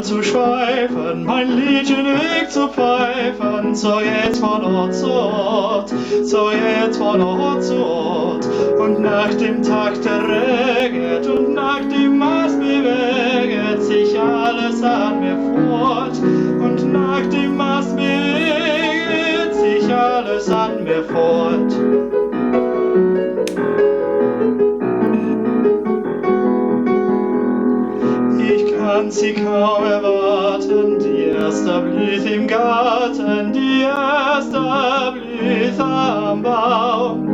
zu schweifen, mein Liedchen weg zu pfeifen, so jetzt von Ort zu Ort, so jetzt von Ort zu Ort, und nach dem Takt der Reget und nach dem Maß beweget sich alles an mir fort, und nach dem Maß beweget sich alles an mir fort. Kann sie kaum erwarten, die erste blüht im Garten, die erste blüht am Baum.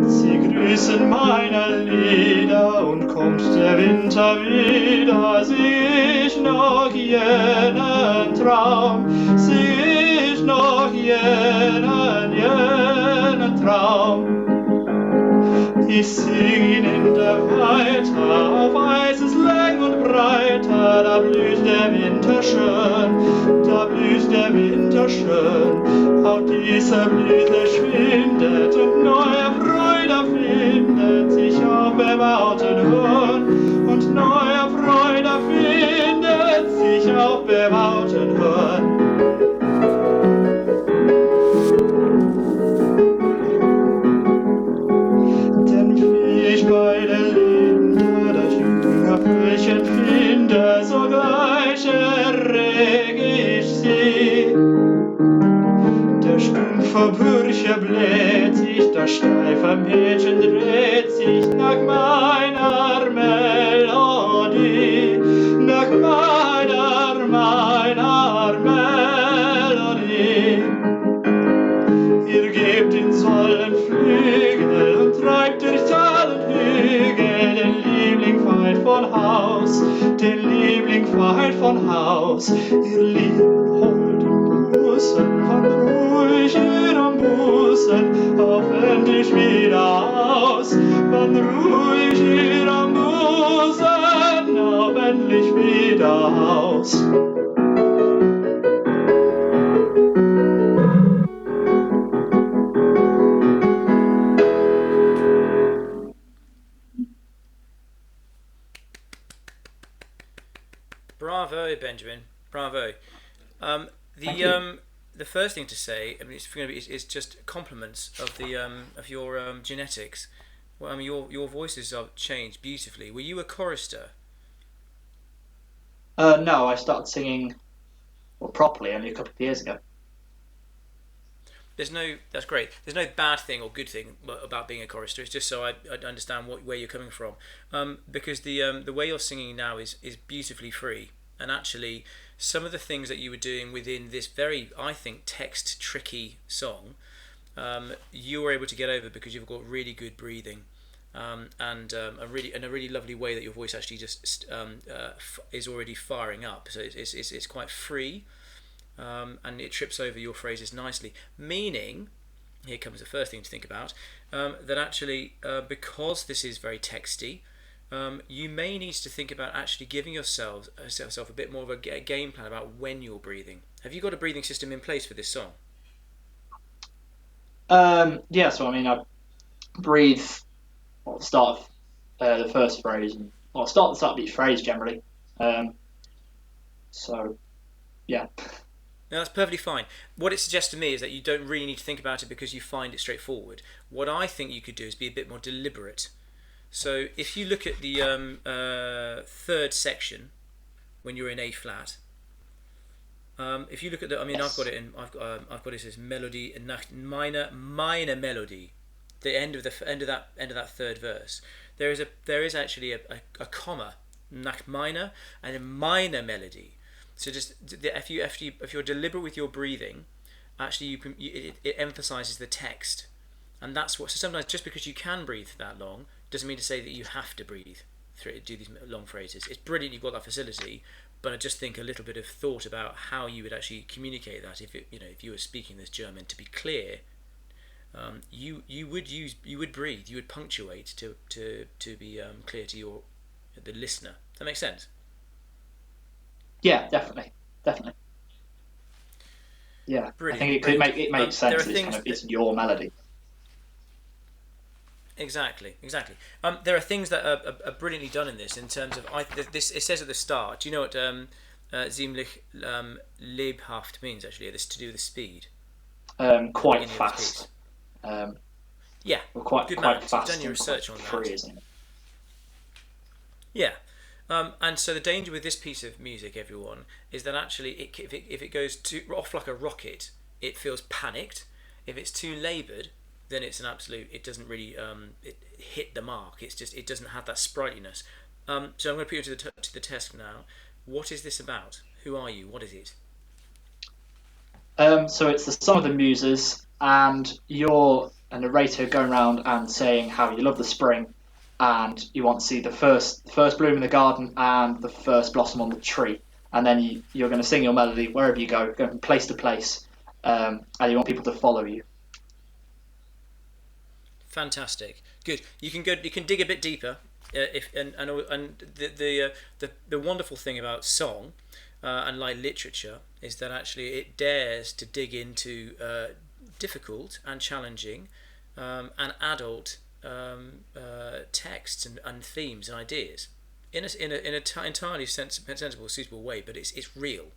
Sie grüßen meine Lieder und kommt der Winter wieder, sing ich noch jenen Traum, sing ich noch jenen Traum. Ich sing ihn in der Weite, auf weißes Lang und breiter, da blüht der Winter schön, da blüht der Winter schön. Auch diese Blüte schwindet und neue Freude findet sich auf bebauten Höhen, und neue Freude findet sich auf bebauten Höhen. Bei der Linde das junge Vögelchen finde, sogleich errege ich sie. Der stumpfe Bursche bläht sich, das steife Mädchen dreht sich nach meiner Melodie, nach meiner Melodie. Ihr gebt den sollen Flügel und treibt durch allen Hügel, den Liebling feit von Haus, den Liebling feit von Haus. Ihr lieben holden Busen, wann ruh ich ihrem Busen, auf endlich wieder aus, wann ruh ich ihrem Busen, auf endlich wieder aus. Bravo, Benjamin. Bravo. The first thing to say, I mean, it's going to be is just compliments of the of your genetics. Well, I mean, your voices are changed beautifully. Were you a chorister? No, I started singing properly only a couple of years ago. That's great. There's no bad thing or good thing about being a chorister. It's just so I understand where you're coming from. Because the way you're singing now is beautifully free, and actually some of the things that you were doing within this very, I think, text tricky song, you were able to get over because you've got really good breathing, and a really lovely way that your voice actually just is already firing up. So it's quite free. And it trips over your phrases nicely, meaning, here comes the first thing to think about, that actually because this is very texty, you may need to think about actually giving yourself a bit more of a game plan about when you're breathing. Have you got a breathing system in place for this song? Yeah, so I mean I breathe at the start of the first phrase, and start at the start of each phrase generally. So yeah. No, that's perfectly fine. What it suggests to me is that you don't really need to think about it because you find it straightforward. What I think you could do is be a bit more deliberate. So if you look at the third section, when you're in A flat, if you look at I've got it as melody nach minor melody, the end of that third verse. There is actually a comma, nach minor, and a minor melody. So just if you're deliberate with your breathing, actually it emphasises the text, and that's what. So sometimes just because you can breathe that long doesn't mean to say that you have to breathe do these long phrases. It's brilliant you've got that facility, but I just think a little bit of thought about how you would actually communicate that if you were speaking this German to be clear. You would breathe, you would punctuate to be clear to the listener. Does that make sense? Yeah, definitely. Yeah, brilliant. I think it makes sense. It's your melody. Exactly. There are things that are brilliantly done in this in terms of this. It says at the start. Do you know what ziemlich lebhaft means actually? This to do with the speed at the Quite beginning of this piece. fast. Um, Yeah, we're good quite man. So you've done fast your and quite research on free, that. isn't it? Yeah. And so the danger with this piece of music, everyone, is that actually if it goes off like a rocket, it feels panicked. If it's too laboured, then it's an absolute. It doesn't really it hit the mark. It doesn't have that sprightliness. So I'm going to put you to the test now. What is this about? Who are you? What is it? So it's the Song of the Muses, and you're a narrator going around and saying how you love the spring, and you want to see the first bloom in the garden and the first blossom on the tree, and then you're going to sing your melody wherever you go, going from place to place, and you want people to follow you. Fantastic. Good. You can go. You can dig a bit deeper. If and the wonderful thing about song and like literature is that actually it dares to dig into difficult and challenging and adult texts and themes and ideas in a entirely sensible, suitable way. But it's real.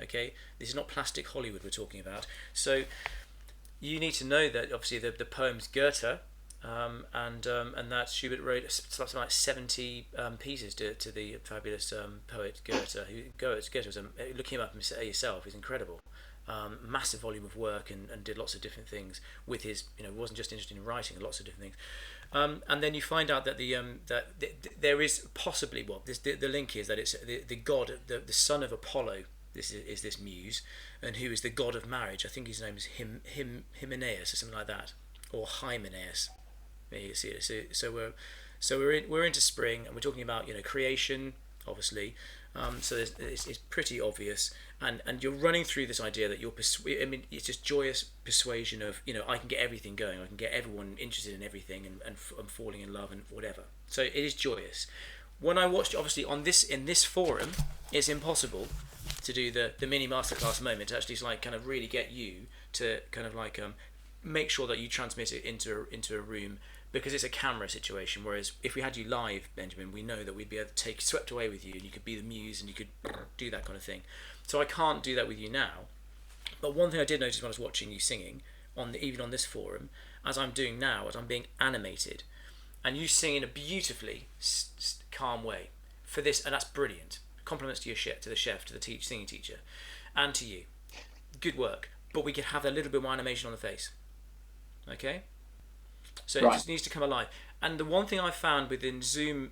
Okay, this is not plastic Hollywood we're talking about. So you need to know that obviously the poem's Goethe. And that Schubert wrote something like 70 pieces to the fabulous poet Goethe. Goethe was look him up yourself. He's incredible. Massive volume of work and did lots of different things with his. Wasn't just interested in writing, lots of different things. And then you find out that there is possibly the link is that it's the god, the son of Apollo. This is this muse, and who is the god of marriage. I think his name is Hymenaeus or something like that, or Hymenaeus. You see it. So we're into spring, and we're talking about creation, obviously. So it's pretty obvious, and you're running through this idea that it's just joyous persuasion of I can get everything going, I can get everyone interested in everything and falling in love and whatever. So it is joyous. When I watched, obviously in this forum, it's impossible to do the mini masterclass moment to actually kind of really get you to kind of make sure that you transmit it into a room, because it's a camera situation. Whereas if we had you live, Benjamin, we know that we'd be able to take swept away with you, and you could be the muse, and you could do that kind of thing. So I can't do that with you now. But one thing I did notice when I was watching you singing even on this forum, as I'm doing now, as I'm being animated, and you sing in a beautifully calm way for this, and that's brilliant. Compliments to your chef, to the singing teacher, and to you. Good work. But we could have a little bit more animation on the face. Okay. So It just needs to come alive. And the one thing I found within Zoom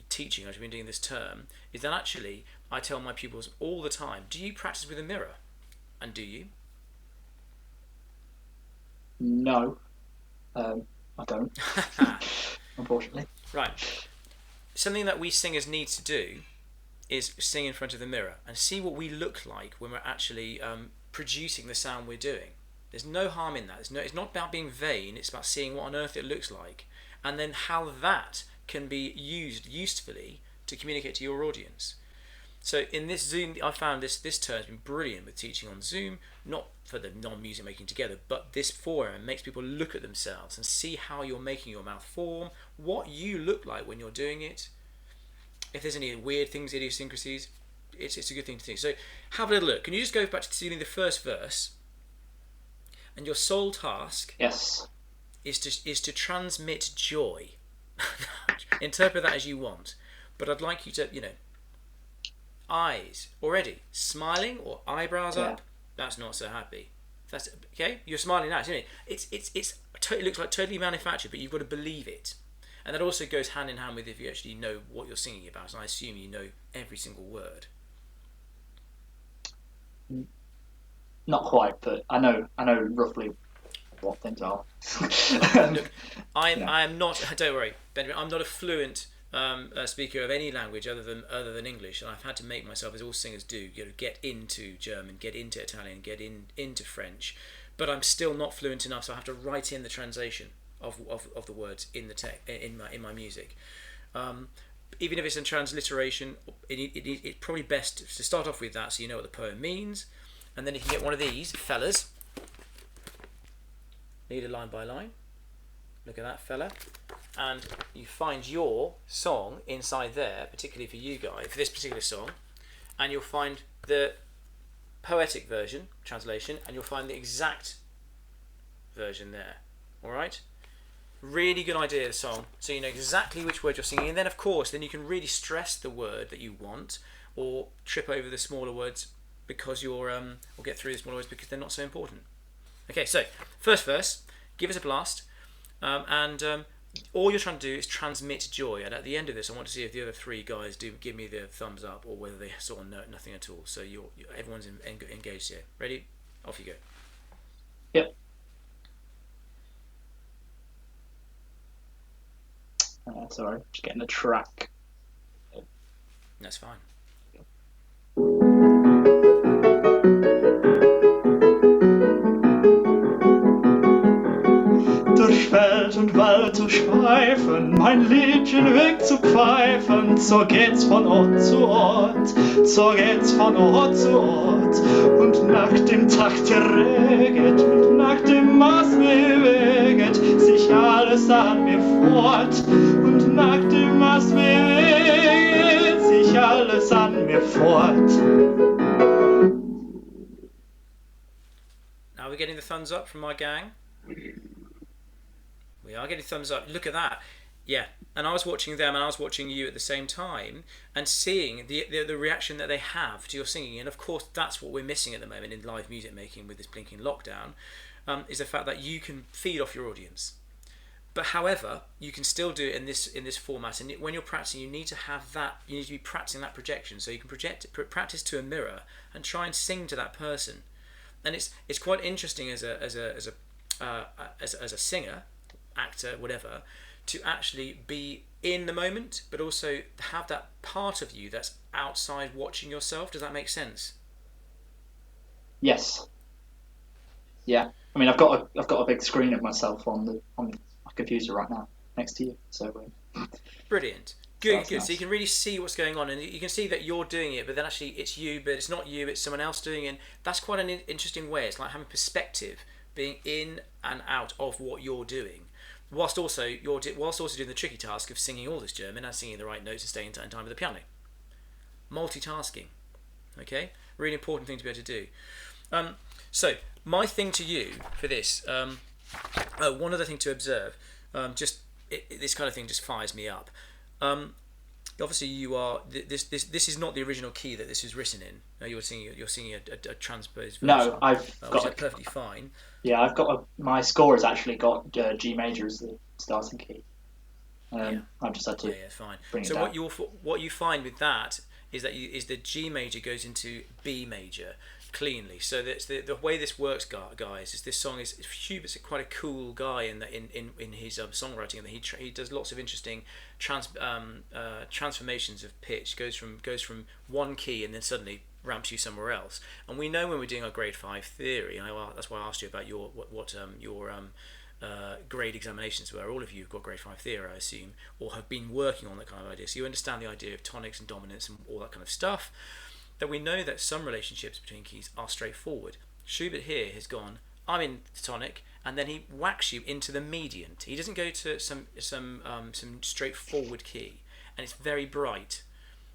teaching, I've been doing this term, is that actually I tell my pupils all the time, do you practice with a mirror? And do you? No, I don't. Unfortunately. Right. Something that we singers need to do is sing in front of the mirror and see what we look like when we're actually producing the sound we're doing. There's no harm in that. It's not about being vain. It's about seeing what on earth it looks like, and then how that can be used usefully to communicate to your audience. So in this Zoom, I found this term has been brilliant with teaching on Zoom, not for the non-music making together, but this forum makes people look at themselves and see how you're making your mouth form, what you look like when you're doing it. If there's any weird things, idiosyncrasies, it's a good thing to do. So have a little look. Can you just go back to the first verse? And your sole task is to transmit joy. Interpret that as you want. But I'd like you to, eyes already smiling or eyebrows up. That's not so happy. That's okay. You're smiling now, isn't it? It looks like totally manufactured, but you've got to believe it. And that also goes hand in hand with if you actually know what you're singing about. And I assume you know every single word. Not quite, but I know roughly what things are. Look, I am not. Don't worry, Benjamin. I'm not a fluent speaker of any language other than English, and I've had to make myself, as all singers do, get into German, get into Italian, get into French, but I'm still not fluent enough, so I have to write in the translation of the words in the in my music. Even if it's in transliteration, it's probably best to start off with that, so you know what the poem means. And then you can get one of these fellas. Lead a line by line. Look at that fella. And you find your song inside there, particularly for you guys, for this particular song, and you'll find the poetic version, translation, and you'll find the exact version there. Alright? Really good idea of the song, so you know exactly which word you're singing, and then of course then you can really stress the word that you want, or trip over the smaller words because you're or get through the smaller words because they're not so important. Okay, so first verse, give us a blast, and all you're trying to do is transmit joy, and at the end of this I want to see if the other three guys do give me the thumbs up or whether they saw nothing at all. So everyone's engaged here. Ready? Off you go. Yep. Sorry, just getting the track. That's fine. Durch Feld und Wald zu schweifen, mein Liedchen wegzupfeifen, so geht's von Ort zu Ort, so geht's von Ort zu Ort. Und nach dem Takt der reget, und nach dem Maß beweget, sich alles an mir fort. Und nach dem Maß beweget, sich alles an mir fort. Now we're getting the thumbs up from my gang. We are getting thumbs up. Look at that. Yeah. And I was watching them and I was watching you at the same time and seeing the reaction that they have to your singing. And of course, that's what we're missing at the moment in live music making with this blinking lockdown, is the fact that you can feed off your audience. But however, you can still do it in this format. And when you're practicing, you need to have that. You need to be practicing that projection. So you can practice to a mirror and try and sing to that person. And it's quite interesting as a singer, actor, whatever, to actually be in the moment, but also have that part of you that's outside watching yourself. Does that make sense? Yes. Yeah. I mean, I've got a big screen of myself on my computer right now next to you. So brilliant. Good, good. Nice. So you can really see what's going on, and you can see that you're doing it, but then actually it's you, but it's not you, it's someone else doing it. And that's quite an interesting way. It's like having perspective, being in and out of what you're doing, whilst also doing the tricky task of singing all this German and singing the right notes and staying in time with the piano. Multitasking. Okay? Really important thing to be able to do. So my thing to you for this, one other thing to observe, this kind of thing just fires me up. Obviously, you are this is not the original key that this is written in. You're singing a transposed version. No, I've got it perfectly fine. Yeah, my score has actually got G major as the starting key. I've just had to fine. bring it so down. what you find with that is that the G major goes into B major cleanly. So that's the way this works, guys. Is this song is Schubert's quite a cool guy in his songwriting, and he does lots of interesting transformations of pitch. Goes from one key and then suddenly ramps you somewhere else. And we know when we're doing our grade 5 theory, and that's why I asked you about your grade examinations were. All of you have got grade 5 theory, I assume, or have been working on that kind of idea. So you understand the idea of tonics and dominants and all that kind of stuff. That we know that some relationships between keys are straightforward. Schubert here has gone, I'm in the tonic, and then he whacks you into the median. He doesn't go to some straightforward key, and it's very bright.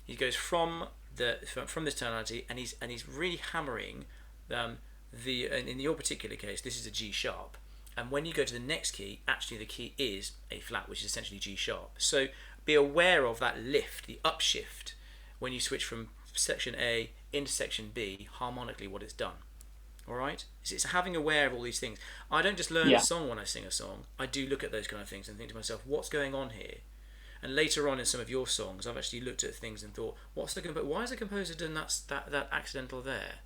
He goes from this tonality, and he's really hammering in your particular case, this is a G sharp, and when you go to the next key, actually the key is A flat, which is essentially G sharp. So be aware of that lift, the upshift, when you switch from section A into section B, harmonically what it's done. Alright? It's having aware of all these things. I don't just learn a song when I sing a song. I do look at those kind of things and think to myself, what's going on here? And later on in some of your songs, I've actually looked at things and thought, why has the composer done that accidental there?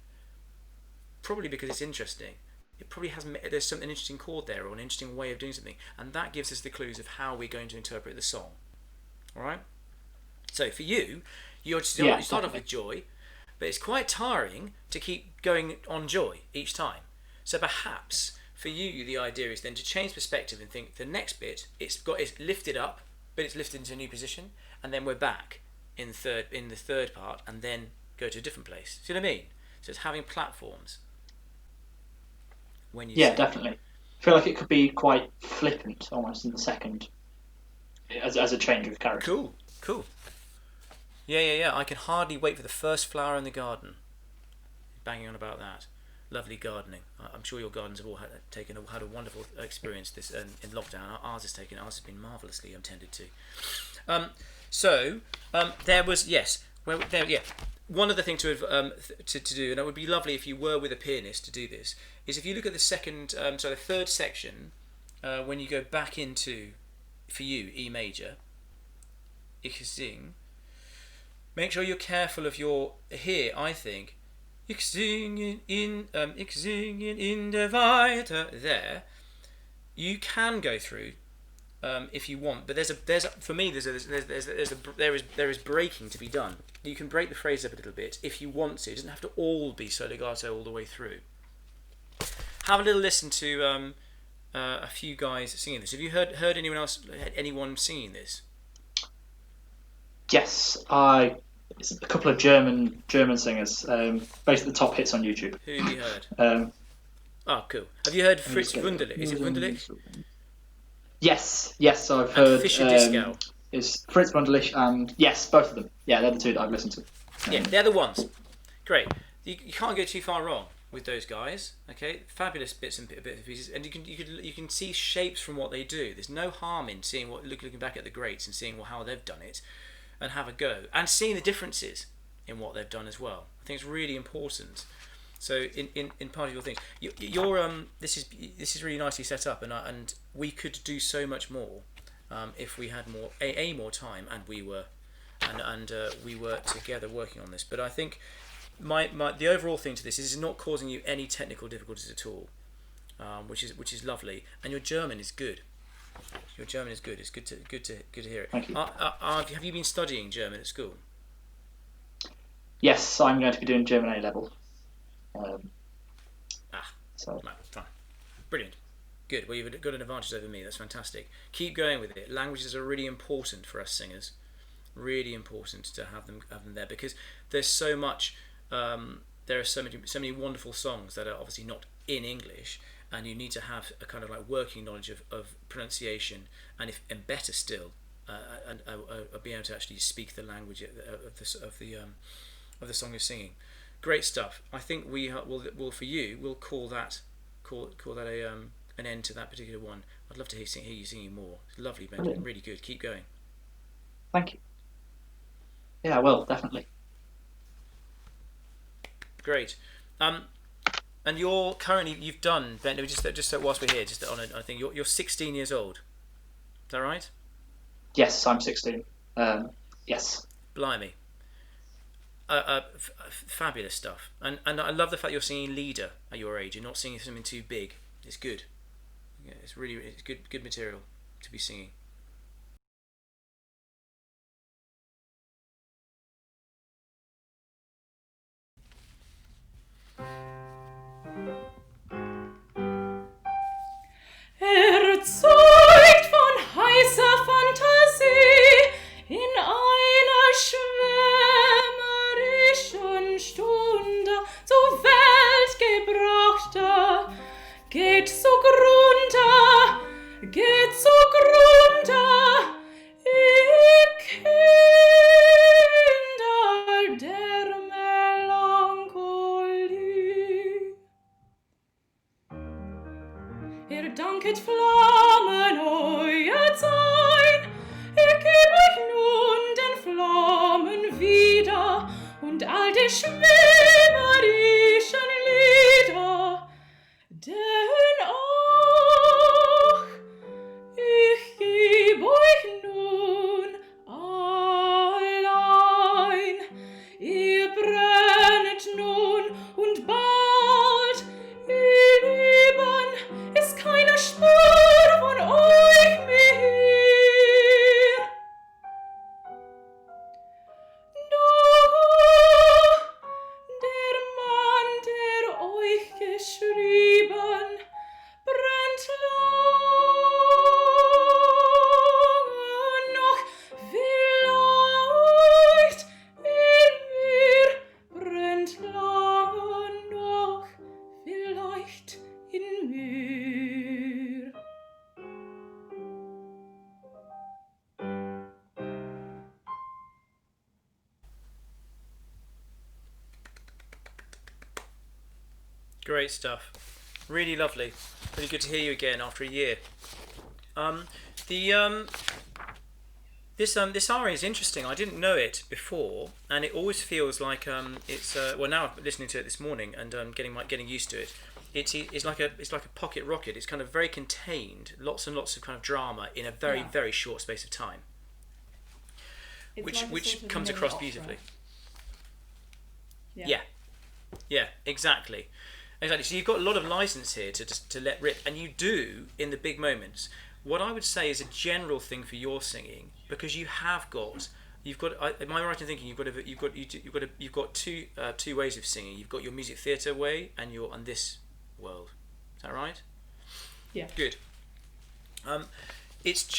Probably because it's interesting. It probably there's something interesting chord there, or an interesting way of doing something, and that gives us the clues of how we're going to interpret the song. Alright? So for you, you start off with joy, but it's quite tiring to keep going on joy each time. So perhaps for you, the idea is then to change perspective and think the next bit it's lifted up, but it's lifted into a new position, and then we're back in the third part, and then go to a different place. See what I mean? So it's having platforms. When you definitely. feel like it could be quite flippant almost in the second, as a change of character. Cool. Yeah. I can hardly wait for the first flower in the garden. Banging on about that. Lovely gardening. I'm sure your gardens have all had a wonderful experience this in lockdown. Ours has been marvellously attended to. There was one other thing to do, and it would be lovely if you were with a pianist to do this, is if you look at the third section, when you go back into, for you, E major, ich sing, make sure you're careful of your, here, I think, ich singen in der Weite, there, you can go through, if you want, but there is breaking to be done. You can break the phrase up a little bit if you want to. It doesn't have to all be so legato all the way through. Have a little listen to a few guys singing this. Have you heard anyone singing this? Yes, it's a couple of German singers, based at the top hits on YouTube. Who have you heard? Cool. Have you heard Fritz Wunderlich? Is it Wunderlich? Yes, I've heard. Fischer Disco. Is Fritz Wunderlich and yes, both of them. Yeah, they're the two that I've listened to. Yeah, they're the ones. Great. You can't go too far wrong with those guys. Okay, fabulous bits and pieces, and you can see shapes from what they do. There's no harm in seeing looking back at the greats and seeing how they've done it, and have a go, and seeing the differences in what they've done as well. I think it's really important. So in part of your thing, this is really nicely set up, and we could do so much more if we had more time, and we were together working on this. But I think the overall thing to this is not causing you any technical difficulties at all, which is lovely, and your German is good. Your German is good. It's good to hear it. Thank you. Have you been studying German at school? Yes, I'm going to be doing German A level. Fine, brilliant, good. Well, you've got an advantage over me. That's fantastic. Keep going with it. Languages are really important for us singers. Really important to have them there, because there's so much. There are so many wonderful songs that are obviously not in English, and you need to have a kind of like working knowledge of pronunciation, and better still, and be able to actually speak the language of the song you're singing. Great stuff. I think we'll for you we'll call that an end to that particular one. I'd love to hear you singing more. It's lovely, Benjamin. Really good. Keep going. Thank you. Yeah, I will, definitely. Great. And you've done, Ben, just so whilst we're here, just on I think you're 16 years old. Is that right? Yes, I'm 16. Yes. Blimey. Fabulous stuff. And I love the fact you're singing leader at your age. You're not singing something too big. It's good. Yeah, it's good material to be singing. Erzeugt von heißer Fantasie in einer schwärmerischen Stunde zur Welt gebrachter, geht zugrunde, ihr Kinder der Melancholie. Ihr danket Flammen euer Sein, ich geb euch nun den Flammen wieder und all die schwärmerischen Lieder, denn auch ich geb euch nun allein. Ihr brennet nun und bald, ihr Lieben, ist keine Spur von euch mehr. Doch Great stuff. Really lovely. Really good to hear you again after a year. This aria is interesting. I didn't know it before, and it always feels like it's well, now I'm listening to it this morning and getting used to it. It's like a pocket rocket. It's kind of very contained, lots and lots of kind of drama in a very short space of time, It's which like comes mini across opera. beautifully. Yeah. Yeah, exactly. So you've got a lot of license here to let rip, and you do in the big moments. What I would say is a general thing for your singing, because you've got. Am I right in thinking you've got two ways of singing? You've got your music theatre way, and you're on this world. Is that right? Yeah. Good. It's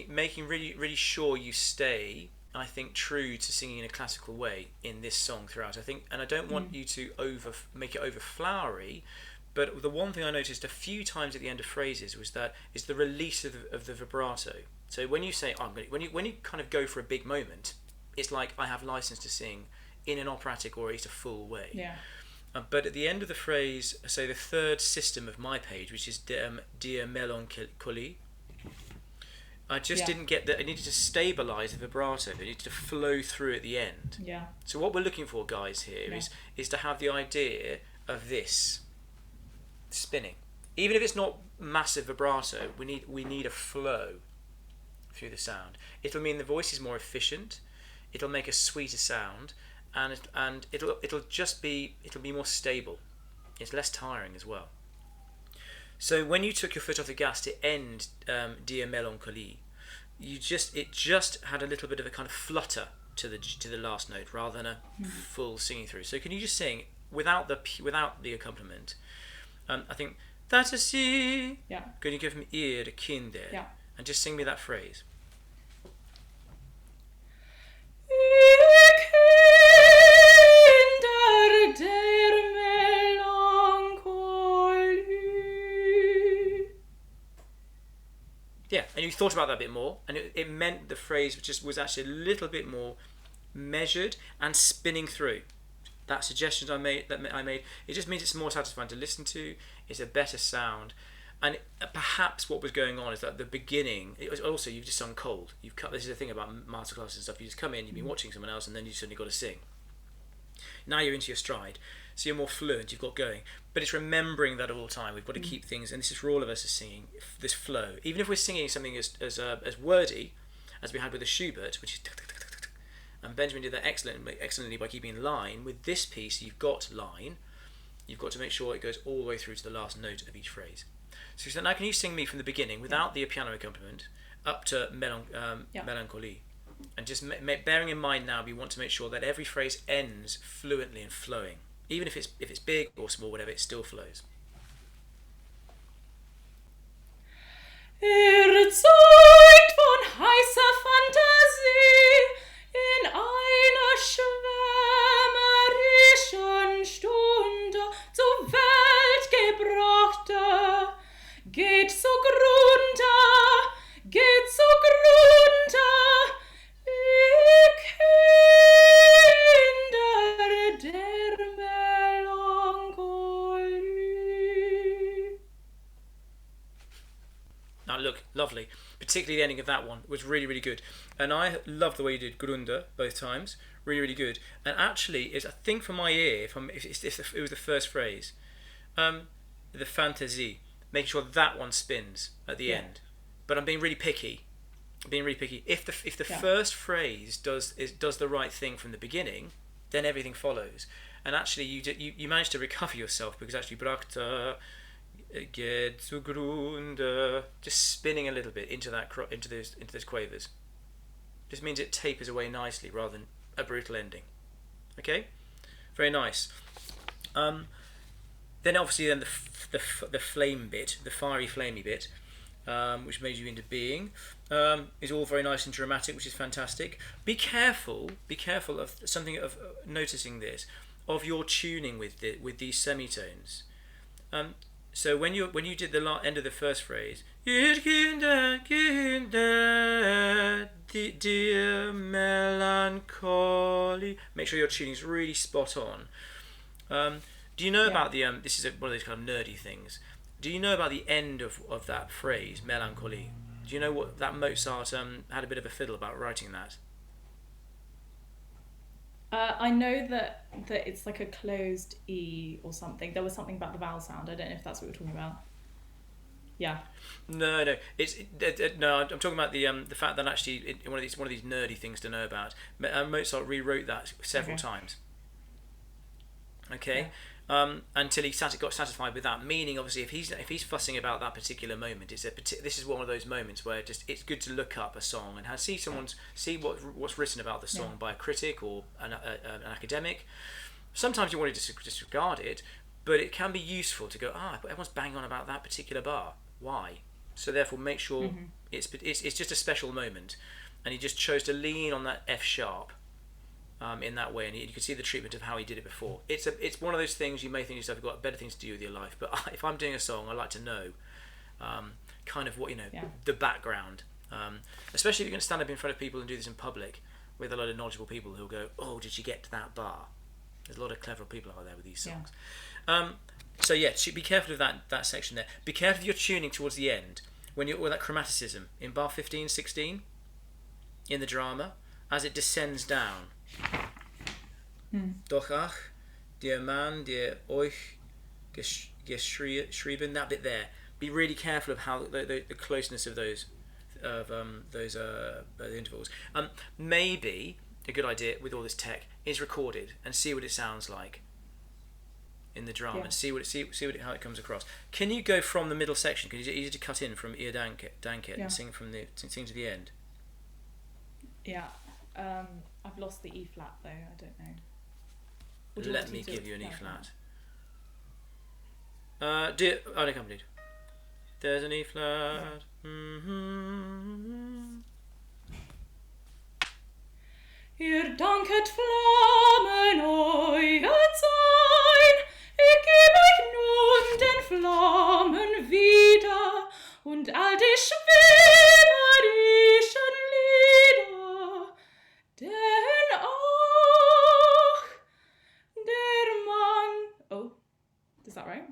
making really sure you stay, I think, true to singing in a classical way in this song throughout. I think, and I don't want you to make it over flowery, but the one thing I noticed a few times at the end of phrases was the release of the vibrato. So when you say when you kind of go for a big moment, it's like I have license to sing in an operatic or at least a full way. Yeah. But at the end of the phrase, say the third system of my page, which is Dear Melancholy, I just didn't get that. I needed to stabilise the vibrato. It needed to flow through at the end. Yeah. So what we're looking for, guys, here is to have the idea of this spinning. Even if it's not massive vibrato, we need a flow through the sound. It'll mean the voice is more efficient. It'll make a sweeter sound, and it'll be more stable. It's less tiring as well. So when you took your foot off the gas to end Dear Melancholy, it just had a little bit of a kind of flutter to the last note rather than a full singing through. So can you just sing without the accompaniment? I think that's a C. Yeah. Can you give me ear to Kinder? Yeah. And just sing me that phrase. Kinder der Melancholie. Yeah, and you thought about that a bit more, and it meant the phrase was actually a little bit more measured and spinning through. That suggestion I made, it just means it's more satisfying to listen to. It's a better sound, and perhaps what was going on is that the beginning. It was also, you've just sung cold. This is the thing about masterclass and stuff. You just come in, you've been watching someone else, and then you suddenly got to sing. Now you're into your stride, so you're more fluent. You've got going, but it's remembering that all the time. We've got to keep things, and this is for all of us as singing this flow. Even if we're singing something as wordy as we had with the Schubert, which is. And Benjamin did that excellently by keeping in line. With this piece, you've got line. You've got to make sure it goes all the way through to the last note of each phrase. So now can you sing me from the beginning without the piano accompaniment up to Melancholy? And just bearing in mind now, we want to make sure that every phrase ends fluently and flowing. Even if it's big or small, whatever, it still flows. Erzeugt von heißer Fantasie in einer schwärmerischen Stunde zur Welt gebrachter, geht zugrunde, ihr Kinder der Melancholie. Now look, lovely. Particularly the ending of that one was really, really good. And I love the way you did Grunda both times. Really, really good. And actually, I think from my ear, if it was the first phrase, the fantasy, making sure that one spins at the end. But I'm being really picky. If the first phrase does the right thing from the beginning, then everything follows. And actually, you managed to recover yourself, because actually Brachta geht zugrunde, just spinning a little bit into those quavers. Just means it tapers away nicely rather than a brutal ending. Okay, very nice. Then obviously the flame bit, the fiery flamey bit, which made you into being, is all very nice and dramatic, which is fantastic. Be careful of something of noticing this, of your tuning with these semitones. So when you did the end of the first phrase, ihr Kinder, dear Melancholy, make sure your tuning is really spot on. Do you know about the this is one of those kind of nerdy things. Do you know about the end of that phrase, melancholy? Do you know what that Mozart had a bit of a fiddle about writing that? I know that it's like a closed E or something. There was something about the vowel sound. I don't know if that's what we're talking about. Yeah. No. No. I'm talking about the fact that actually one of these nerdy things to know about. Mozart rewrote that several times. Okay. Yeah. Until he got satisfied with that. Meaning, obviously, if he's fussing about that particular moment, this is one of those moments where it's good to look up a song and see what's written about the song by a critic or an academic. Sometimes you want to disregard it, but it can be useful to go, everyone's banging on about that particular bar. Why? So therefore, make sure it's just a special moment, and he just chose to lean on that F sharp. In that way, and you can see the treatment of how he did it before. It's one of those things you may think yourself, you've got better things to do with your life, but if I'm doing a song, I like to know kind of what the background, especially if you're going to stand up in front of people and do this in public with a lot of knowledgeable people who'll go, oh, did you get to that bar? There's a lot of clever people out there with these songs. So be careful of that section there. Be careful of your tuning towards the end when you're with that chromaticism in bar 15, 16 in the drama as it descends down. Doch ach, der Mann, der euch geschrieben, that bit there. Be really careful of how the closeness of those intervals. Maybe a good idea with all this tech is record it and see what it sounds like in the drama and see how it comes across. Can you go from the middle section? Because it's easy to cut in from Ihr Danket and sing to the end. Yeah. I've lost the E flat though. I don't know. Let me give you an E flat. Dear unaccompanied. There's an E flat. Ihr danket Flammen euer Sein, ich geb euch nun den Flammen wieder und all die schwärmerischen Lieder, denn auch der Mann... Oh, is that right?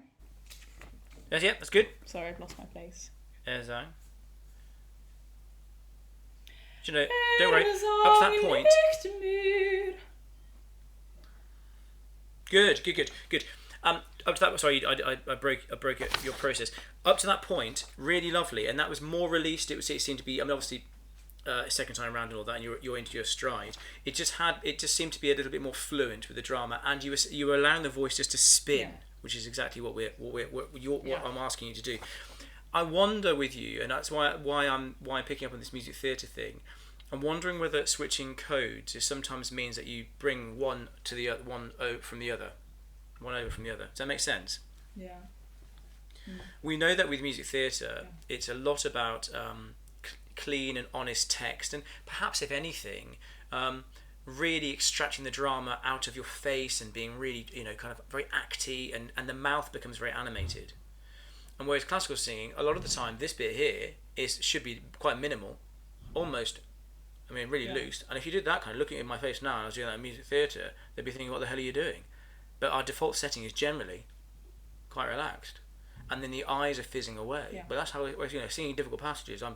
Yes, yeah, that's good. Sorry, I've lost my place. Do you know, don't worry, up to that point. Good. Up to that, sorry, I broke your process. Up to that point, really lovely, and that was more released. It seemed to be. I mean, obviously, second time around and all that, and you're into your stride. It just seemed to be a little bit more fluent with the drama, and you were allowing the voice just to spin, which is exactly what I'm asking you to do. I wonder with you, and that's why I'm picking up on this music theatre thing. I'm wondering whether switching codes sometimes means that you bring one to the other, one over from the other. Does that make sense? Yeah. We know that with music theatre, it's a lot about clean and honest text, and perhaps, if anything, really extracting the drama out of your face and being really, kind of very acty, and the mouth becomes very animated. And whereas classical singing, a lot of the time, this bit here should be quite minimal, almost, really loose. And if you did that kind of looking at my face now, and I was doing that in music theatre, they'd be thinking, what the hell are you doing? But our default setting is generally quite relaxed, and then the eyes are fizzing away. Yeah. But that's how singing difficult passages. I'm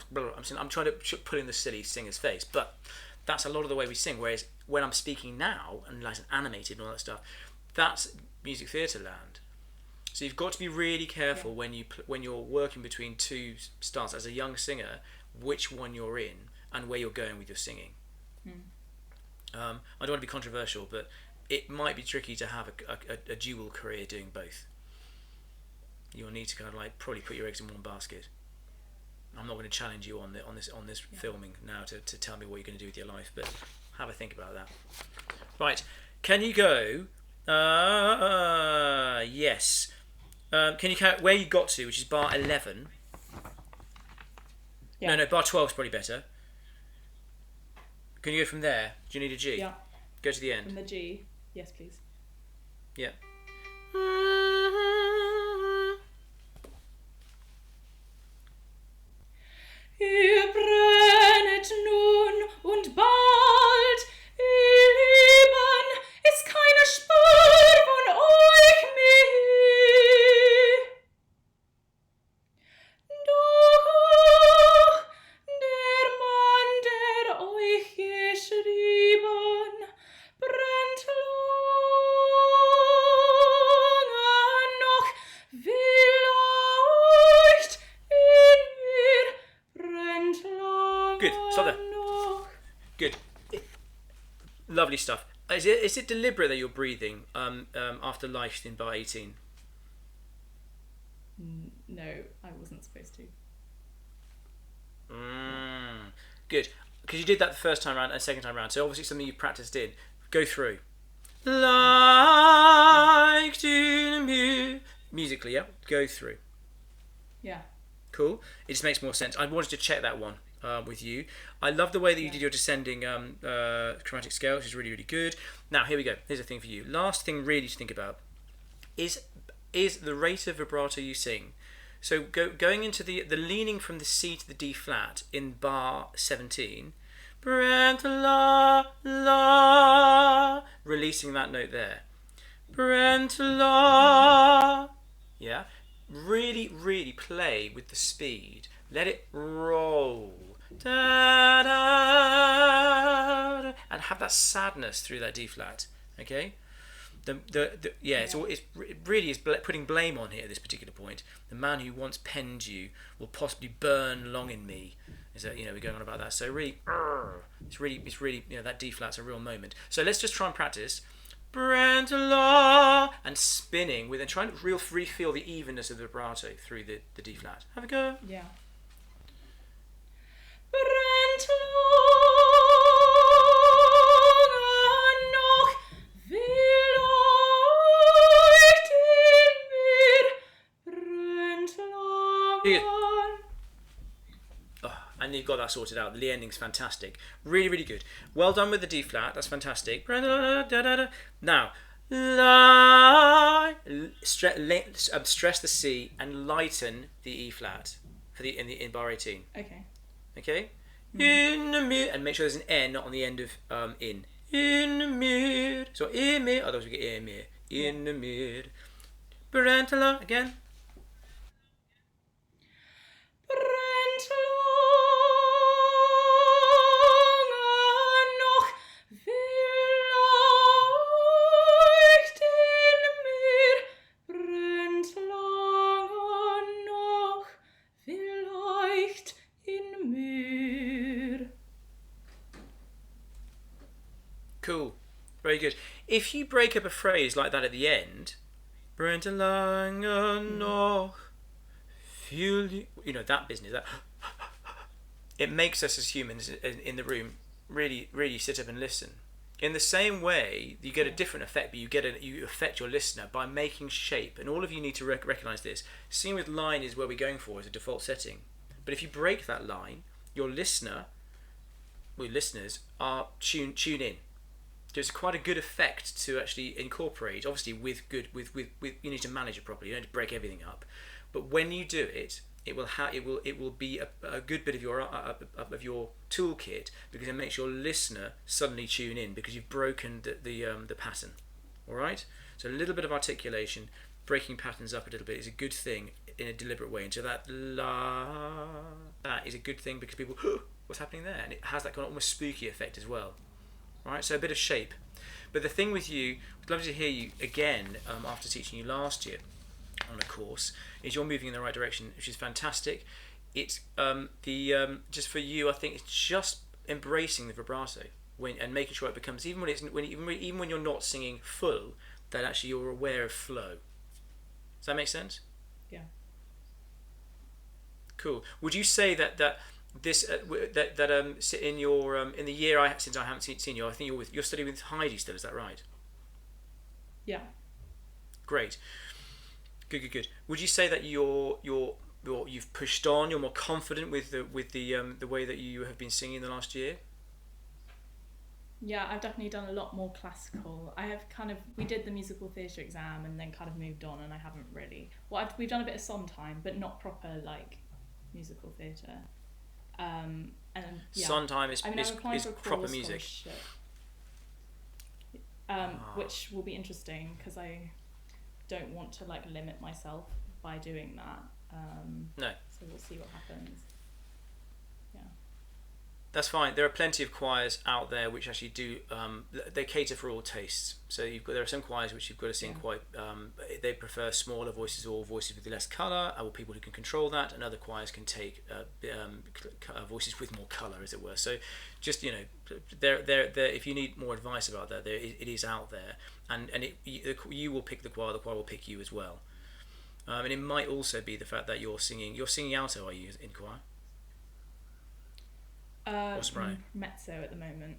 trying to put in the silly singer's face, but that's a lot of the way we sing. Whereas when I'm speaking now and like animated and all that stuff, that's music theatre land. So you've got to be really careful when you're working between two styles as a young singer, which one you're in and where you're going with your singing. I don't want to be controversial, but it might be tricky to have a dual career doing both. You'll need to kind of probably put your eggs in one basket. I'm not going to challenge you on this filming now to tell me what you're going to do with your life, but have a think about that. Right, can you go? Yes. Can you count where you got to, which is bar 11? Yeah. No, bar 12 is probably better. Can you go from there? Do you need a G? Yeah. Go to the end. From the G. Yes, please. Yeah. Ihr brennet nun und bald, ihr Lieben, ist keine Spur von euch mehr. Lovely stuff. Is it deliberate that you're breathing after life in bar 18? No, I wasn't supposed to. Good. Because you did that the first time round and second time round, so obviously something you've practiced in. Go through. Like to me. Musically, yeah? Go through. Yeah. Cool. It just makes more sense. I wanted to check that one with you. I love the way that you did your descending chromatic scale, which is really, really good. Now, here we go. Here's a thing for you. Last thing really to think about is the rate of vibrato you sing. So going into the leaning from the C to the D flat in bar 17, la, la, releasing that note there. La, yeah. Really, really play with the speed. Let it roll. Da, da, da, and have that sadness through that D flat. Okay? It really is putting blame on here at this particular point. The man who once penned you will possibly burn long in me. Is that, we're going on about that. So really, it's really, that D flat's a real moment. So let's just try and practice. And spinning with and trying to really feel the evenness of the vibrato through the D flat. Have a go. Yeah. And you've got that sorted out. The ending's fantastic. Really, really good. Well done with the D flat. That's fantastic. Now, stress the C and lighten the E flat for in bar 18. Okay. Okay. In the mid, and make sure there's an N on the end of in. In the mid. So in mid. Otherwise we get in mid. In the mid. Parentala again. Cool. Very good. If you break up a phrase like that at the end, that business, that it makes us as humans in the room really, really sit up and listen. In the same way, you get a different effect, but you affect your listener by making shape. And all of you need to recognise this. Singing with line is where we're going for as a default setting. But if you break that line, your listeners are tune in. So it's quite a good effect to actually incorporate. Obviously, with you need to manage it properly. You don't need to break everything up, but when you do it, it will be a good bit of your toolkit, because it makes your listener suddenly tune in because you've broken the pattern. All right. So a little bit of articulation, breaking patterns up a little bit is a good thing in a deliberate way. And so that is a good thing because people, what's happening there, and it has that kind of almost spooky effect as well. Right, so a bit of shape. But the thing with you, I'd love to hear you again after teaching you last year on a course, is you're moving in the right direction, which is fantastic. It's just for you, I think it's just embracing the vibrato and making sure it becomes, even when you're not singing full, that actually you're aware of flow. Does that make sense? Yeah. Cool. Would you say that this in your in the year since I haven't seen you, I think you're studying with Heidi still, is that right? Yeah. Great. Good. Would you say that you've pushed on, you're more confident with the way that you have been singing the last year? Yeah, I've definitely done a lot more classical. We did the musical theatre exam and then kind of moved on, and I haven't really. We've done a bit of Sondheim, but not proper musical theatre. Sondheim is proper music. Which will be interesting because I don't want to limit myself by doing that. No. So we'll see what happens. Yeah. That's fine. There are plenty of choirs out there which actually do. They cater for all tastes. So there are some choirs which you've got to sing quite. They prefer smaller voices or voices with less colour, or people who can control that. And other choirs can take voices with more colour, as it were. So, just there. If you need more advice about that, it is out there, and you will pick the choir. The choir will pick you as well. And it might also be the fact that you're singing alto. Are you in choir? Or soprano? Mezzo at the moment.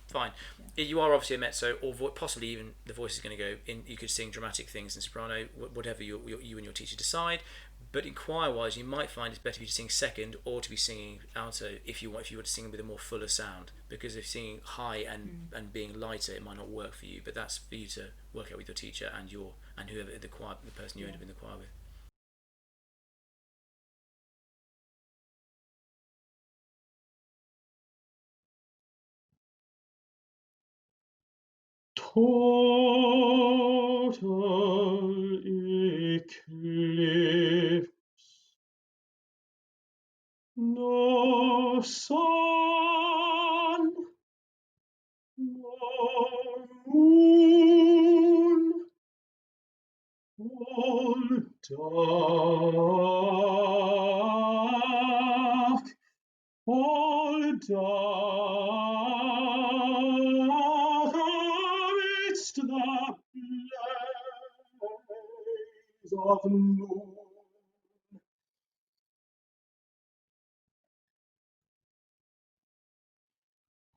Fine. Yeah. You are obviously a mezzo, or possibly even the voice is going to go in. You could sing dramatic things in soprano, whatever you and your teacher decide. But in choir-wise, you might find it's better for you to sing second or to be singing alto if you were to sing with a more fuller sound. Because if singing high and being lighter, it might not work for you. But that's for you to work out with your teacher and whoever the person you end up in the choir with. Total eclipse, no sun, no moon, all dark, all dark amidst the blaze of noon.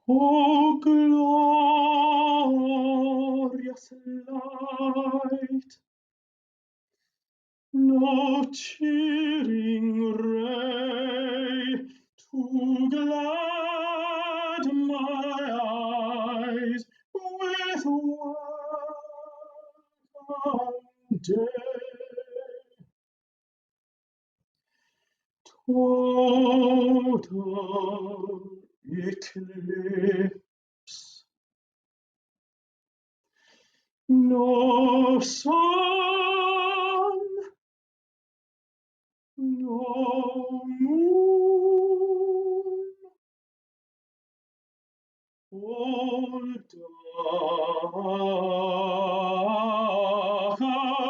O glorious light, no cheering ray to glad my eyes with welcome day. Total eclipse, no sun, no moon, all dark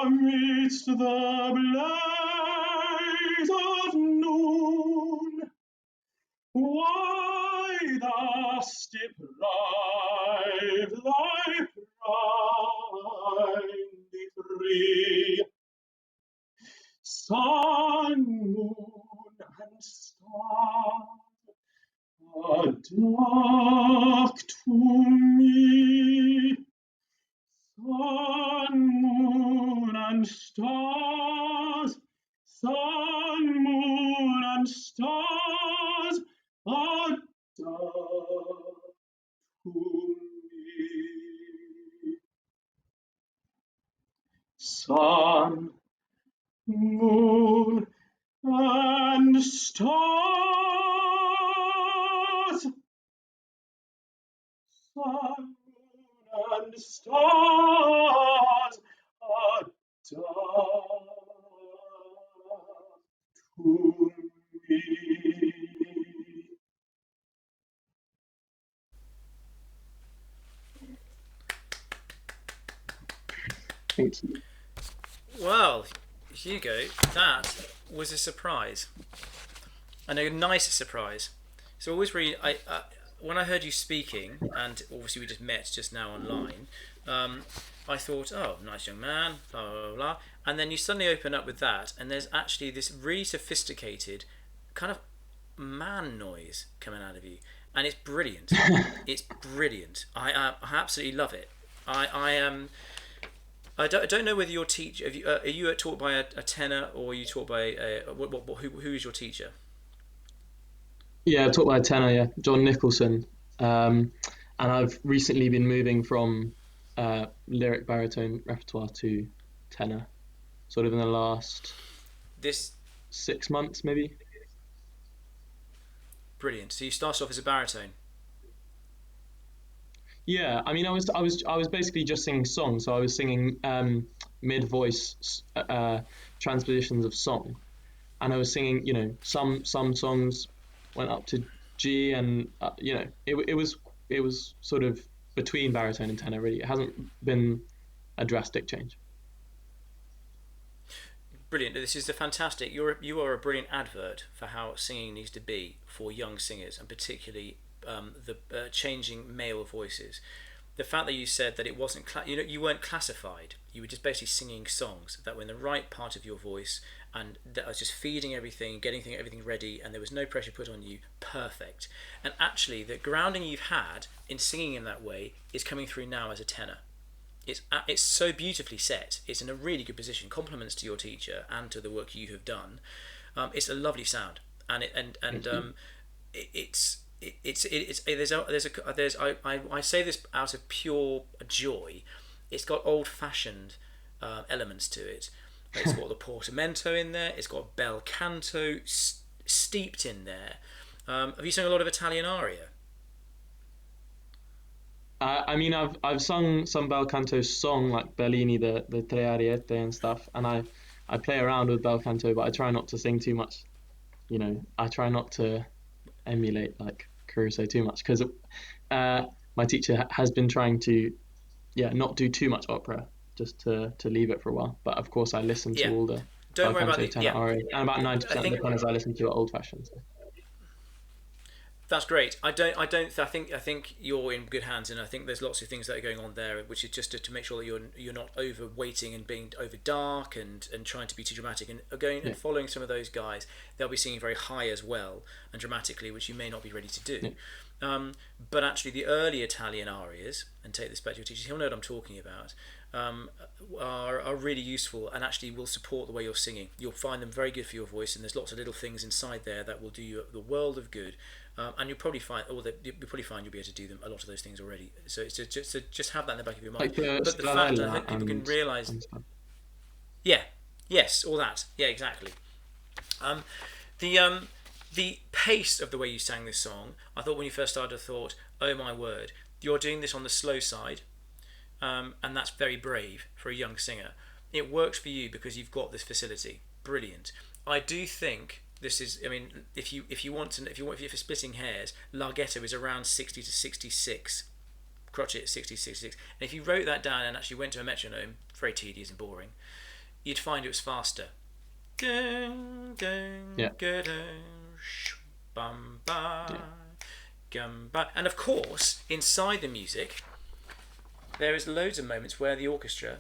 amidst the blaze of noon. Why thus deprive thy pride free? Sun, moon, and stars are dark to me. Sun, moon, and stars, sun, moon, and stars are dark to me. Sun, moon, and stars, sun, moon, and stars are dark to me. Thank you. Well, Hugo, that was a surprise, and a nice surprise. So always really, when I heard you speaking, and obviously we just met just now online, I thought, oh, nice young man, blah blah blah, blah. And then you suddenly open up with that, and there's actually this really sophisticated kind of man noise coming out of you, and it's brilliant. It's brilliant. I absolutely love it. I am. I don't know whether your teacher. Are you taught by a tenor, or are you taught by who is your teacher? Yeah, taught by a tenor, yeah, John Nicholson. And I've recently been moving from lyric baritone repertoire to tenor, sort of in the last This 6 months, maybe. Brilliant. So you started off as a baritone. Yeah, I mean, I was basically just singing songs, so I was singing mid-voice transpositions of song, and I was singing, some songs went up to G, and it was sort of between baritone and tenor. Really, it hasn't been a drastic change. Brilliant. This is the fantastic. You are a brilliant advert for how singing needs to be for young singers, and particularly the changing male voices. The fact that you said that it wasn't, you weren't classified. You were just basically singing songs that were in the right part of your voice, and that was just feeding everything, getting everything ready, and there was no pressure put on you. Perfect. And actually, the grounding you've had in singing in that way is coming through now as a tenor. It's so beautifully set. It's in a really good position. Compliments to your teacher and to the work you have done. It's a lovely sound, and I say this out of pure joy. It's got old-fashioned elements to it. It's got the portamento in there. It's got bel canto steeped in there. Have you sung a lot of Italian aria? I mean, I've sung some bel canto song like Bellini, the Tre Ariette and stuff, and I play around with bel canto, but I try not to sing too much. I try not to emulate like Caruso too much, because my teacher has been trying to not do too much opera, just to leave it for a while. But of course I listen to all the Don't bel worry about canto, tenor, aria, and about 90% of the tenors I listen to are old fashioned. So. That's great. I think you're in good hands, and I think there's lots of things that are going on there, which is just to make sure that you're not overweighting and being over dark and trying to be too dramatic, and and following some of those guys. They'll be singing very high as well and dramatically, which you may not be ready to do. But actually, the early Italian arias, and take this back to your teachers, he'll know what I'm talking about, are really useful and actually will support the way you're singing. You'll find them very good for your voice, and there's lots of little things inside there that will do you the world of good. And you'll probably find, you'll be able to do them a lot of those things already. So it's just have that in the back of your mind. Like but the fact that I think people can realise, yes, all that, exactly. The pace of the way you sang this song, I thought when you first started, I thought, oh my word, you're doing this on the slow side, and that's very brave for a young singer. It works for you because you've got this facility. Brilliant. I do think. This is, I mean, if you're splitting hairs, larghetto is around 60 to 66, crotchet 60 to 66. And if you wrote that down and actually went to a metronome, very tedious and boring, you'd find it was faster. Bum ba, gum ba. And of course, inside the music, there is loads of moments where the orchestra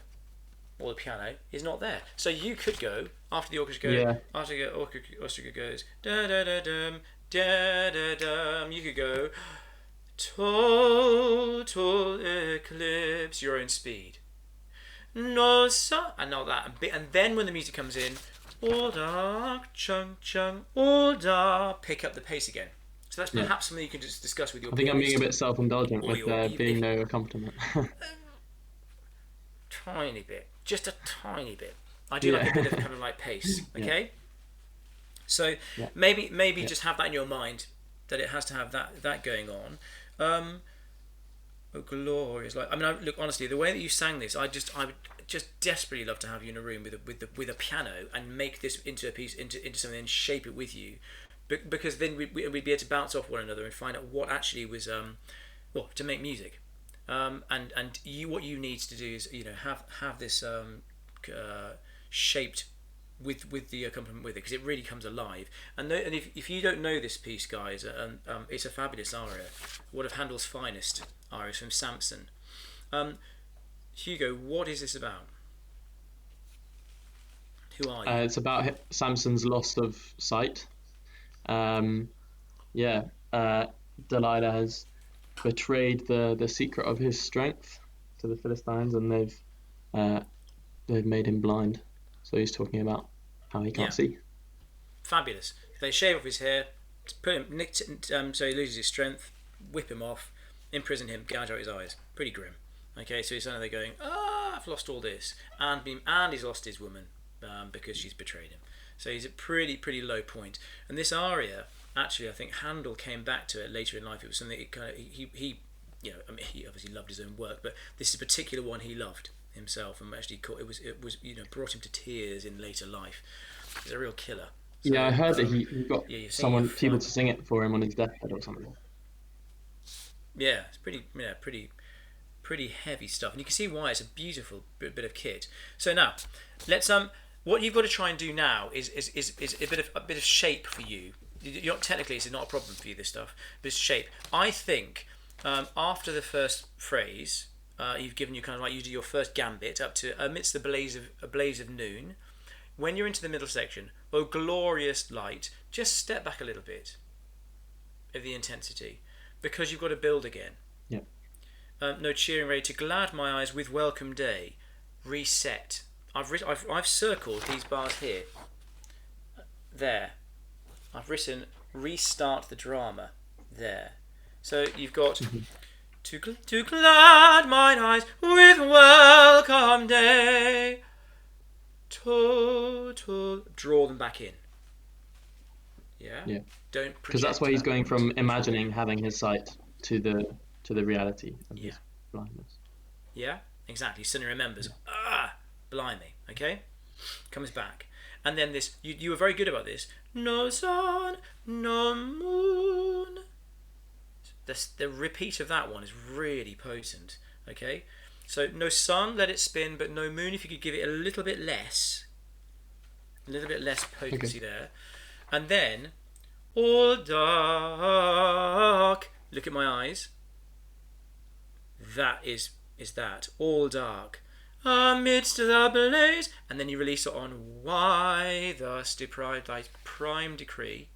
or the piano is not there. So you could go after the orchestra goes, after the orchestra goes da da da dum da da dum. You could go total eclipse, your own speed. No sa, and all that, and then when the music comes in, all da chung chung, all da, pick up the pace again. So that's perhaps something you can just discuss with your. I think I'm being a bit self-indulgent with there being no accompaniment. Tiny bit, just a tiny bit. I do like a bit of kind of like pace. Okay, so maybe just have that in your mind, that it has to have that going on. Oh glorious! Like, I mean, look, honestly, the way that you sang this, I would just desperately love to have you in a room with a piano and make this into a piece, into something, and shape it with you, because then we'd be able to bounce off one another and find out what actually was to make music. And what you need to do is have this shaped with the accompaniment with it, because it really comes alive. And if you don't know this piece, guys, it's a fabulous aria, one of Handel's finest arias from Samson. Hugo, what is this about? Who are you? It's about Samson's loss of sight. Delilah has betrayed the secret of his strength to the Philistines, and they've made him blind. So he's talking about how he can't see. Fabulous. They shave off his hair, put him so he loses his strength, whip him off, imprison him, gouge out his eyes. Pretty grim. Okay, so he's they're going, I've lost all this, and he's lost his woman because she's betrayed him. So he's at pretty low point. And this aria, actually, I think Handel came back to it later in life. It was something he obviously loved his own work, but this is a particular one he loved himself, and actually it was brought him to tears in later life. It's a real killer. So I heard that he got yeah, you're singing people to sing it for him on his deathbed or something. Yeah, it's pretty heavy stuff, and you can see why it's a beautiful bit of kit. So now, let's what you've got to try and do now is a bit of shape for you. You're not, technically, it's not a problem for you, this stuff, but it's shape. I think after the first phrase, you've given you kind of like you do your first gambit up to amidst a blaze of noon. When you're into the middle section, oh glorious light, just step back a little bit of the intensity, because you've got to build again. Yeah. No cheering ready to glad my eyes with welcome day. Reset. I've circled these bars here. There. I've written restart the drama. There. So you've got to glad mine eyes with welcome day. To draw them back in. Yeah. Yeah. Don't, because that's where he's going from imagining having his sight to the reality of his blindness. Yeah, exactly. Suddenly remembers. Blimey. Okay, comes back, and then this. You were very good about this. No sun, no moon. The repeat of that one is really potent. Okay, so no sun, let it spin, but no moon. If you could give it a little bit less potency there, and then all dark. Look at my eyes. That is that all dark amidst the blaze, and then you release it on why thus deprived thy prime decree,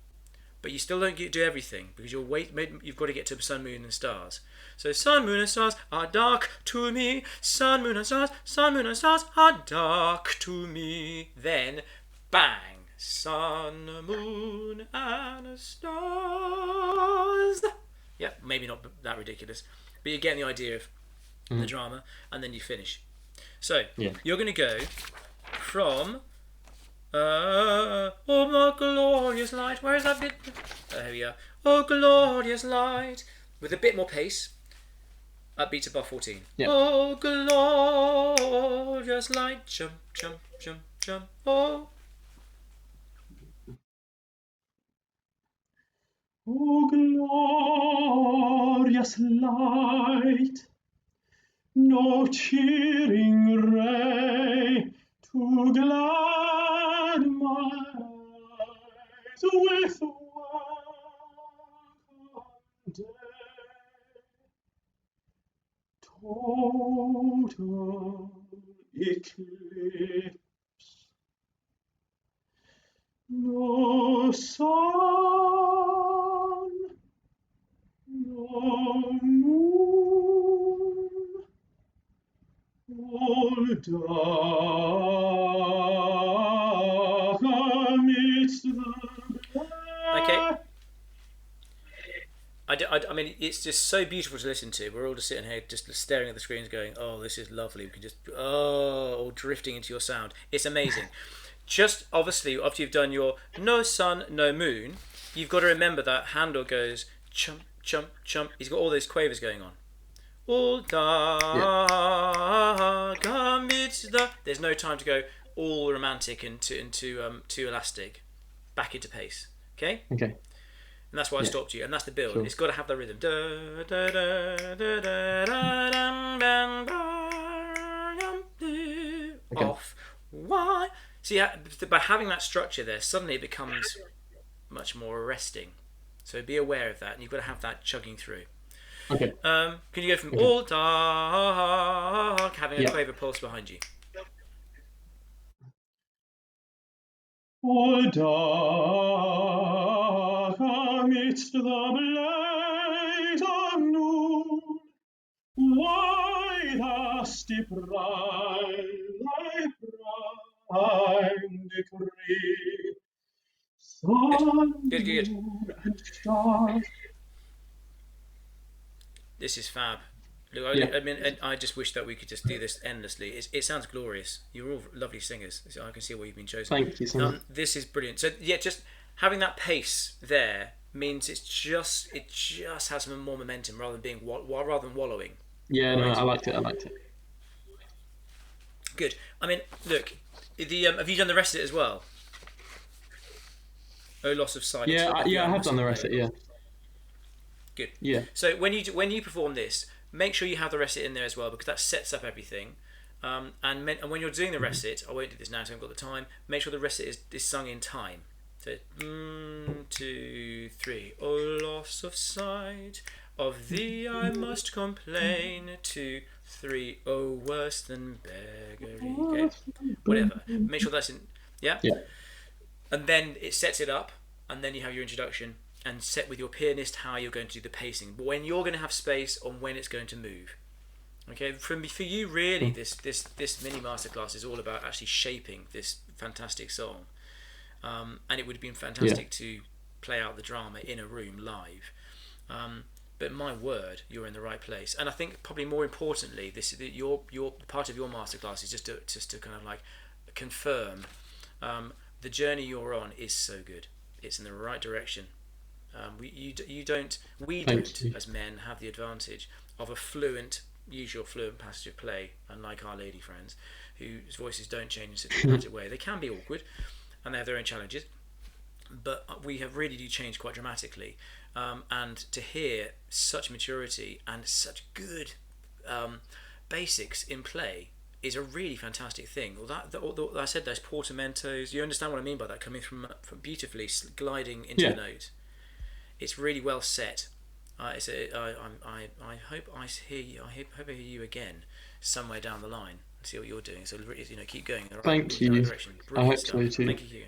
but you still don't do everything because you've got to get to sun, moon, and stars. So sun, moon, and stars are dark to me. Sun, moon, and stars are dark to me. Then bang, sun, moon, and stars. Yeah, maybe not that ridiculous, but you're getting the idea of the drama, and then you finish. So you're going to go from oh my glorious light. Where is that bit? Here we are. Oh glorious light, with a bit more pace. Upbeat to bar 14. Yeah. Oh glorious light, jump, jump, jump, jump. Oh. O glorious light, no cheering ray to glad my eyes with welcome day. Total eclipse, no sun, no moon, all dark amidst the Okay. I mean, it's just so beautiful to listen to. We're all just sitting here, just staring at the screens, going, "Oh, this is lovely." We can just, all drifting into your sound. It's amazing. Just obviously, after you've done your no sun, no moon, you've got to remember that Handel goes chump, chump, chump. He's got all those quavers going on. All dark amidst the. There's no time to go all romantic and too elastic. Back into pace. Okay. Okay. And that's why I stopped you. And that's the build. Sure. It's got to have that rhythm. Da, da, da, da, da, da, dum, dum, dum, off. Why? See, by having that structure there, suddenly it becomes much more arresting. So be aware of that, and you've got to have that chugging through. Okay. Can you go from all dark, having a quaver pulse behind you? all dark amidst the blaze of noon, why thus deprive thy prime decree? Sun, Good. moon, and stars. This is fab. Look, I mean, I just wish that we could just do this endlessly. It sounds glorious. You're all lovely singers. So I can see why you've been chosen. Thank you so much. This is brilliant. So yeah, just having that pace there means it just has some more momentum rather than wallowing. Yeah, no, I liked it. Good. I mean, look, have you done the rest of it as well? Oh, loss of sight. Yeah, of the I eye have done the muscle. recit. Yeah. Good. Yeah. So when you perform this, make sure you have the recit in there as well, because that sets up everything. And when you're doing the recit, I won't do this now because I haven't got the time. Make sure the recit is sung in time. So 1, 2, 3. Oh, loss of sight, of thee I must complain. 2, 3. Oh, worse than beggary. Okay? Whatever. Make sure that's in. Yeah. Yeah. And then it sets it up, and then you have your introduction, and set with your pianist how you're going to do the pacing, but when you're going to have space on when it's going to move. Okay, for you really, this mini masterclass is all about actually shaping this fantastic song, and it would have been fantastic to play out the drama in a room live. But my word, you're in the right place, and I think probably more importantly, your part of your masterclass is just to kind of like confirm the journey you're on is so good. It's in the right direction. We don't as men have the advantage of a usual fluent passage of play, unlike our lady friends, whose voices don't change in such a dramatic way. They can be awkward, and they have their own challenges, but we have really do change quite dramatically. And to hear such maturity and such good basics in play is a really fantastic thing. I said those portamentos. You understand what I mean by that? Coming from beautifully gliding into the note. It's really well set. I hope I hear you. I hope I hear you again somewhere down the line and see what you're doing. So keep going in the right direction. I hope so too. Thank you.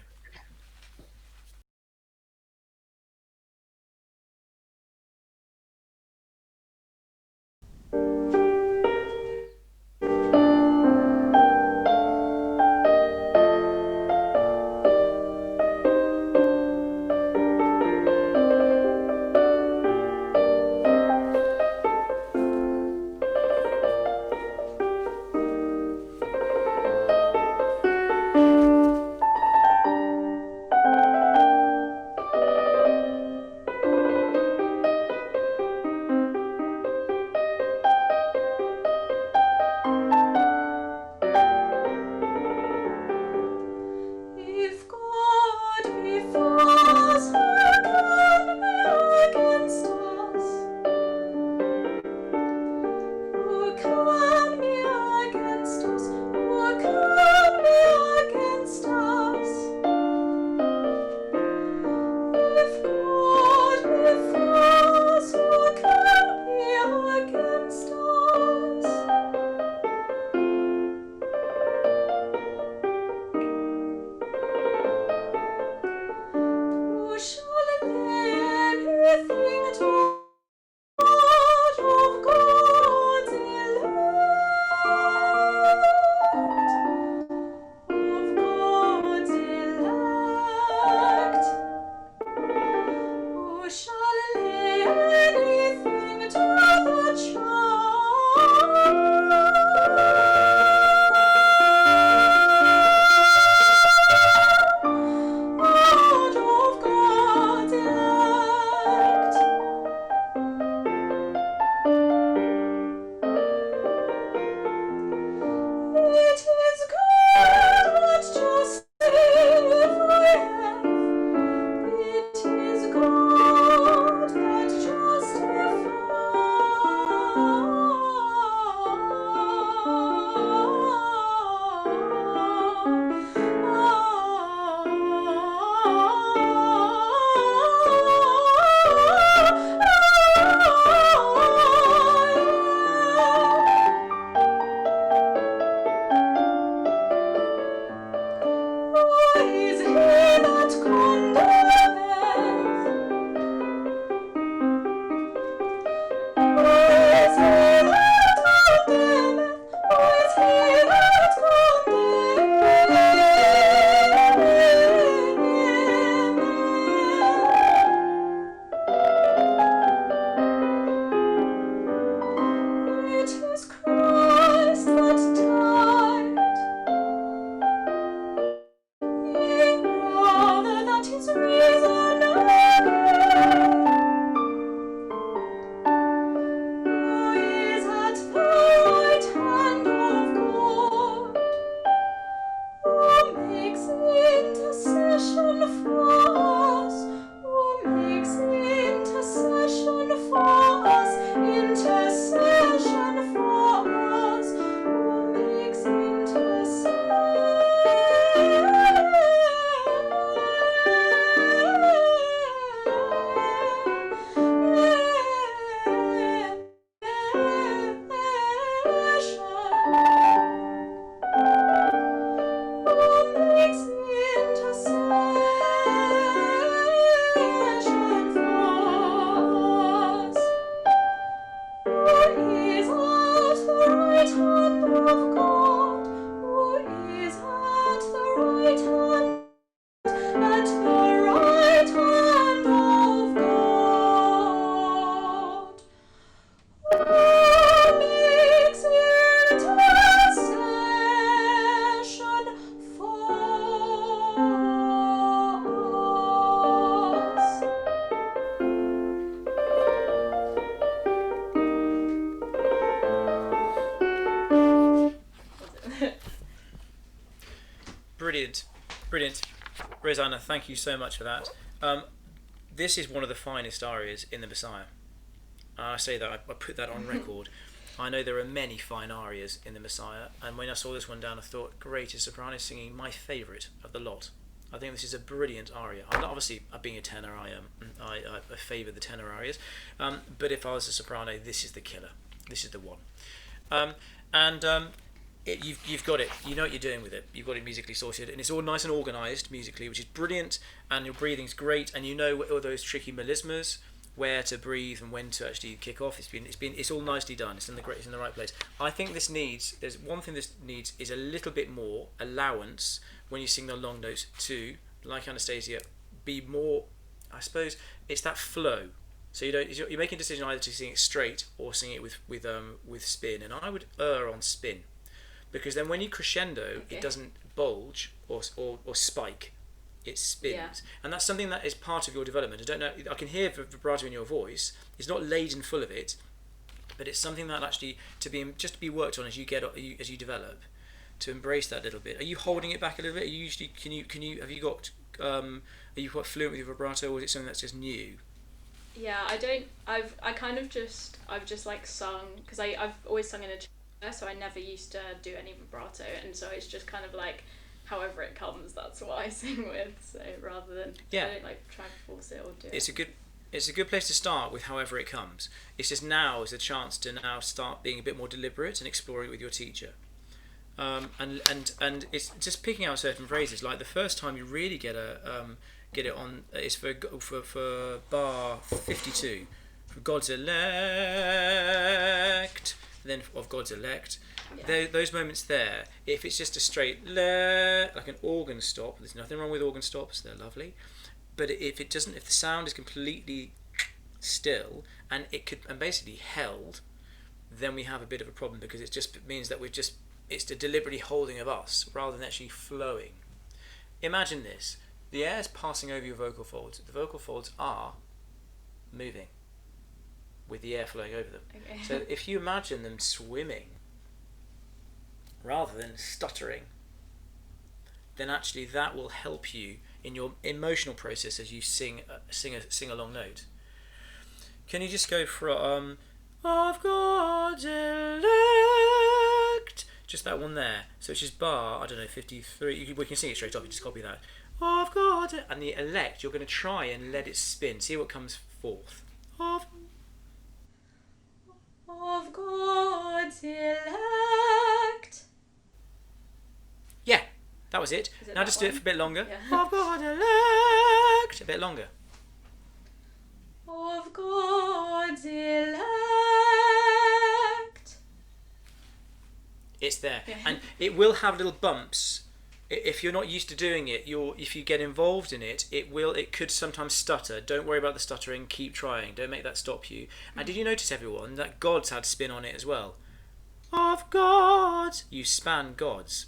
of God, who is at the right hand, at the right hand of God, who makes intercession for us. Brilliant, brilliant. Rosanna, thank you so much for that. This is one of the finest arias in the Messiah. I say that, I put that on record. I know there are many fine arias in the Messiah, and when I saw this one down, I thought, great, is soprano singing my favourite of the lot. I think this is a brilliant aria. I'm not, obviously, being a tenor, I favour the tenor arias, but if I was a soprano, this is the killer. This is the one. You've got it. You know what you're doing with it. You've got it musically sorted, and it's all nice and organised musically, which is brilliant. And your breathing's great, and you know all those tricky melismas, where to breathe and when to actually kick off. It's all nicely done. It's in the right place. I think this needs. There's one thing this needs is a little bit more allowance when you sing the long notes to, like Anastasia, be more. I suppose it's that flow. So you're making a decision either to sing it straight or sing it with spin, and I would err on spin. Because then when you crescendo, it doesn't bulge or spike, it spins. And that's something that is part of your development. I don't know, I can hear vibrato in your voice. It's not laden full of it, but it's something that actually to be worked on as you develop, to embrace that a little bit. Are you holding it back a little bit? Are you usually are you quite fluent with your vibrato, or is it something that's just new? Yeah, I've just like sung, because I've always sung in a so I never used to do any vibrato, and so it's just kind of like however it comes, that's what I sing with. So rather than I don't like try to force it or do it's a good place to start with however it comes. It's just now is a chance to now start being a bit more deliberate and exploring it with your teacher. And it's just picking out certain phrases. Like the first time you really get it on is for bar 52, for God's elect. Then of God's elect, those moments there, if it's just a straight like an organ stop, there's nothing wrong with organ stops, they're lovely, but if the sound is completely still and basically held, then we have a bit of a problem, because it just means that it's the deliberately holding of us rather than actually flowing. Imagine this: the air is passing over your vocal folds, the vocal folds are moving with the air flowing over them. Okay. So if you imagine them swimming rather than stuttering, then actually that will help you in your emotional process as you sing a long note. Can you just go from of God's elect, just that one there? So it's just bar, I don't know, 53. We can sing it straight off. You just copy that. Of God, and the elect, you're going to try and let it spin. See what comes forth. Of God's elect. Yeah, that was it. Now just do it for a bit longer. Yeah. Of God's elect. A bit longer. Of God's elect. It's there, and it will have little bumps. If you're not used to doing it, if you get involved in it, it could sometimes stutter. Don't worry about the stuttering. Keep trying. Don't make that stop you. And did you notice, everyone, that God's had spin on it as well? Of God's, you span God's.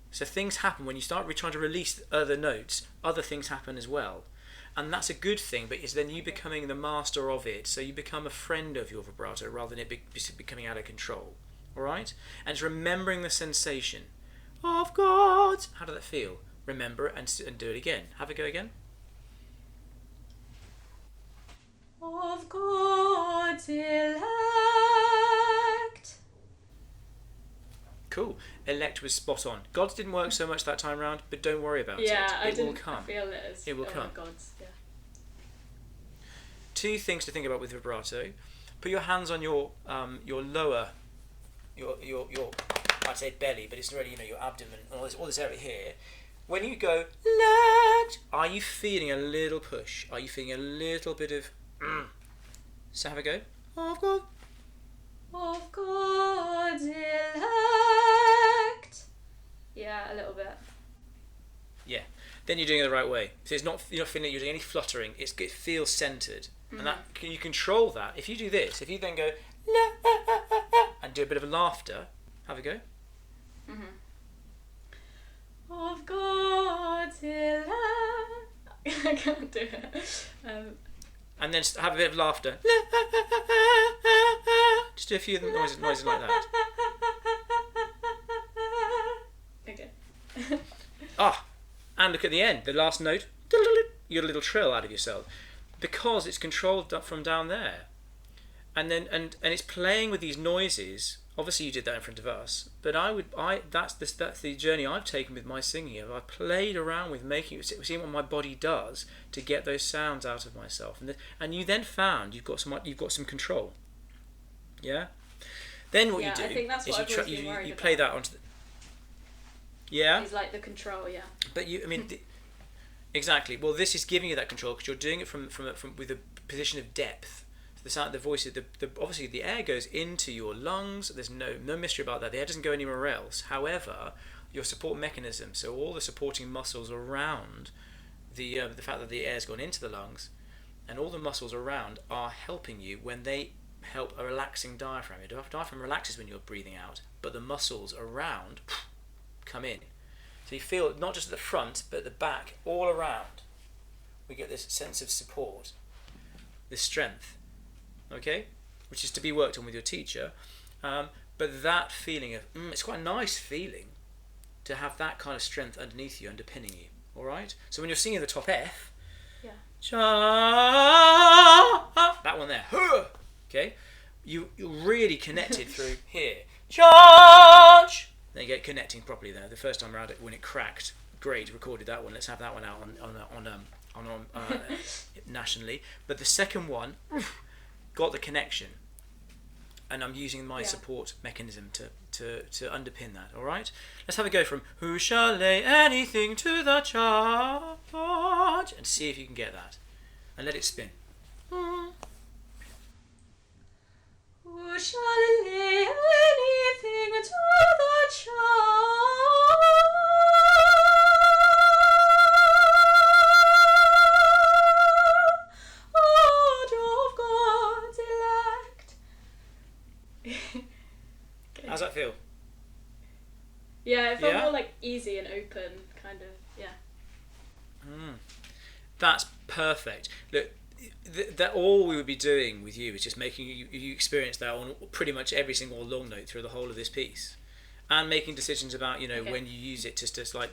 So things happen when you start trying to release other notes. Other things happen as well, and that's a good thing. But it's then you becoming the master of it. So you become a friend of your vibrato rather than it becoming out of control. All right, and it's remembering the sensation. Of God. How did that feel? Remember it and do it again. Have it go again. Of God's elect. Cool. Elect was spot on. God's didn't work so much that time round, but don't worry about it. It will come. Feel it as it will come. God's, yeah. Two things to think about with vibrato. Put your hands on your lower, your I'd say belly, but it's really your abdomen and all this area here. When you go elect, are you feeling a little push? Are you feeling a little bit of So have a go. Of God. Of God's elect. then you're doing it the right way. So it's not, you're not feeling that you're doing any fluttering. It feels centered, and that you control that. If you do this, if you then go la, and do a bit of a laughter, have a go. Of God's elect. I can't do it. And then have a bit of laughter. Just do a few noises like that. Okay. And look at the end, the last note. You get a little trill out of yourself, because it's controlled from down there, and then and it's playing with these noises. Obviously, you did that in front of us, but that's the journey I've taken with my singing. I've played around with seeing what my body does to get those sounds out of myself, and you then found you've got some control. Yeah. Then what you do I think that's what you play that onto the. Yeah. It's like the control, yeah. But exactly. Well, this is giving you that control because you're doing it from with a position of depth. The sound, the voice, obviously the air goes into your lungs. There's no mystery about that. The air doesn't go anywhere else. However, your support mechanism, so all the supporting muscles around the fact that the air's gone into the lungs, and all the muscles around are helping you when they help a relaxing diaphragm. Your diaphragm relaxes when you're breathing out, but the muscles around come in. So you feel not just at the front, but at the back, all around. We get this sense of support, this strength. Okay, which is to be worked on with your teacher, but that feeling of it's quite a nice feeling to have that kind of strength underneath you, underpinning you. All right. So when you're singing the top F, that one there, okay, you're really connected through here. Charge. Then you get connecting properly there. The first time around it, when it cracked, great, recorded that one. Let's have that one out on nationally. But the second one. Got the connection, and I'm using my support mechanism to underpin that. All right, let's have a go from "Who shall lay anything to the charge?" and see if you can get that, and let it spin. Who shall lay anything to the charge? How's that feel? Yeah, it felt more like easy and open, kind of. Yeah. That's perfect. Look, that all we would be doing with you is just making you experience that on pretty much every single long note through the whole of this piece, and making decisions about when you use it, just like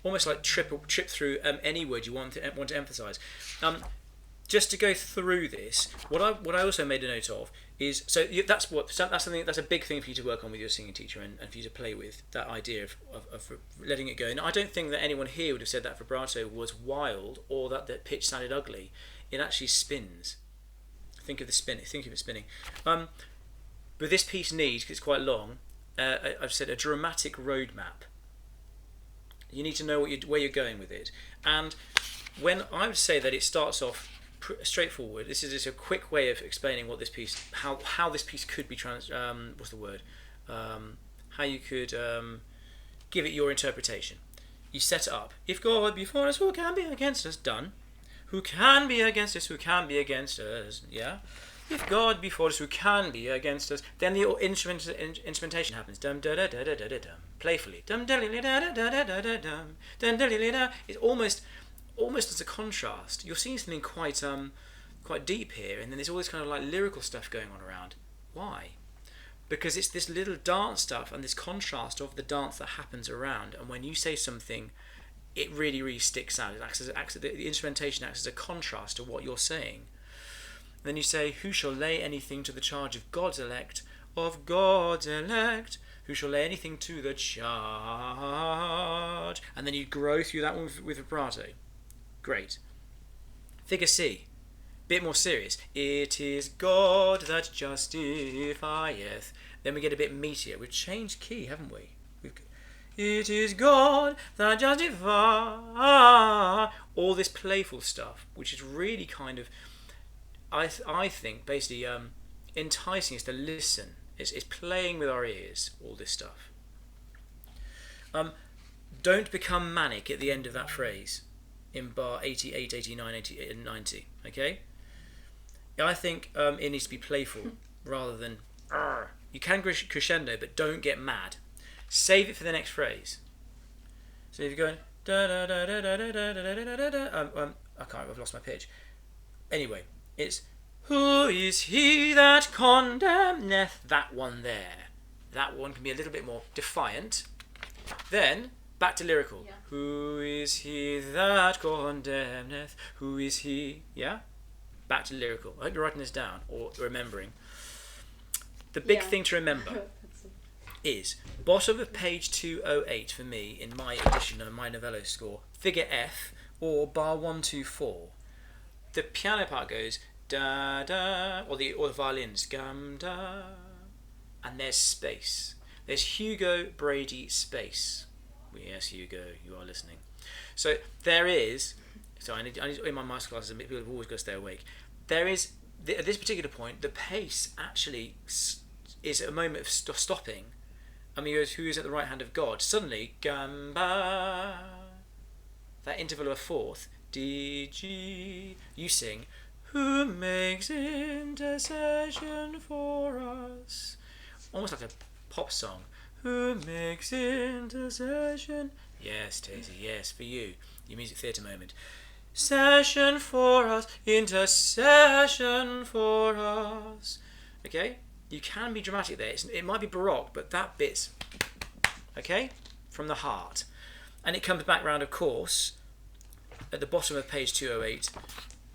almost like trip through any word you want to emphasize. Just to go through this, what I also made a note of is that's a big thing for you to work on with your singing teacher and for you to play with, that idea of letting it go. And I don't think that anyone here would have said that vibrato was wild or that the pitch sounded ugly. It actually spins. Think of it spinning. But this piece needs, because it's quite long, I've said a dramatic roadmap. You need to know where you're going with it. And when I would say that it starts off straightforward, this is just a quick way of explaining what this piece, how this piece could be how you could give it your interpretation. You set it up. If God be for us, who can be against us? Done. Who can be against us? Who can be against us? Yeah. If God be for us, who can be against us? Then the instrumentation happens. Dum da da da da da dum. Playfully. Dum da da da da da da da dum. Dum da da da. It's almost as a contrast. You're seeing something quite deep here, and then there's all this kind of like lyrical stuff going on around. Why? Because it's this little dance stuff and this contrast of the dance that happens around, and when you say something, it really, really sticks out. The instrumentation acts as a contrast to what you're saying. And then you say, who shall lay anything to the charge of God's elect? Of God's elect. Who shall lay anything to the charge? And then you grow through that one with vibrato. Great. Figure C. Bit more serious. It is God that justifieth. Then we get a bit meatier. We've changed key, haven't we? It is God that justifieth. All this playful stuff, which is really kind of, I think, basically enticing us to listen. It's playing with our ears, all this stuff. Don't become manic at the end of that phrase in bar 88, 89, 80, and 90. Okay? I think it needs to be playful rather than "Arr." You can crescendo, but don't get mad. Save it for the next phrase. So if you're going da da da da da da da da da da da, I can't. I've lost my pitch. Anyway, it's who is he that condemneth? That one there. That one can be a little bit more defiant. Then back to lyrical. Yeah. Who is he that condemneth? Who is he? Yeah. Back to lyrical. I hope you're writing this down or remembering. The big thing to remember is bottom of page 208 for me in my edition of my novello score, figure F or bar 124. The piano part goes da da, or the violins gum da, and there's space. There's Hugo Brady space. Yes, Hugo, you are listening. So there is. So I need in my masterclasses, people have always got to stay awake. There is at this particular point, the pace actually is a moment of stopping. I mean, he goes, who is at the right hand of God? Suddenly, gamba. That interval of a fourth, D, G. You sing, who makes intercession for us? Almost like a pop song. Who makes intercession? Yes, Daisy, yes, for you. Your music theatre moment. Session for us, intercession for us. Okay? You can be dramatic there. It might be Baroque, but that bit's, okay, from the heart. And it comes back round, of course, at the bottom of page 208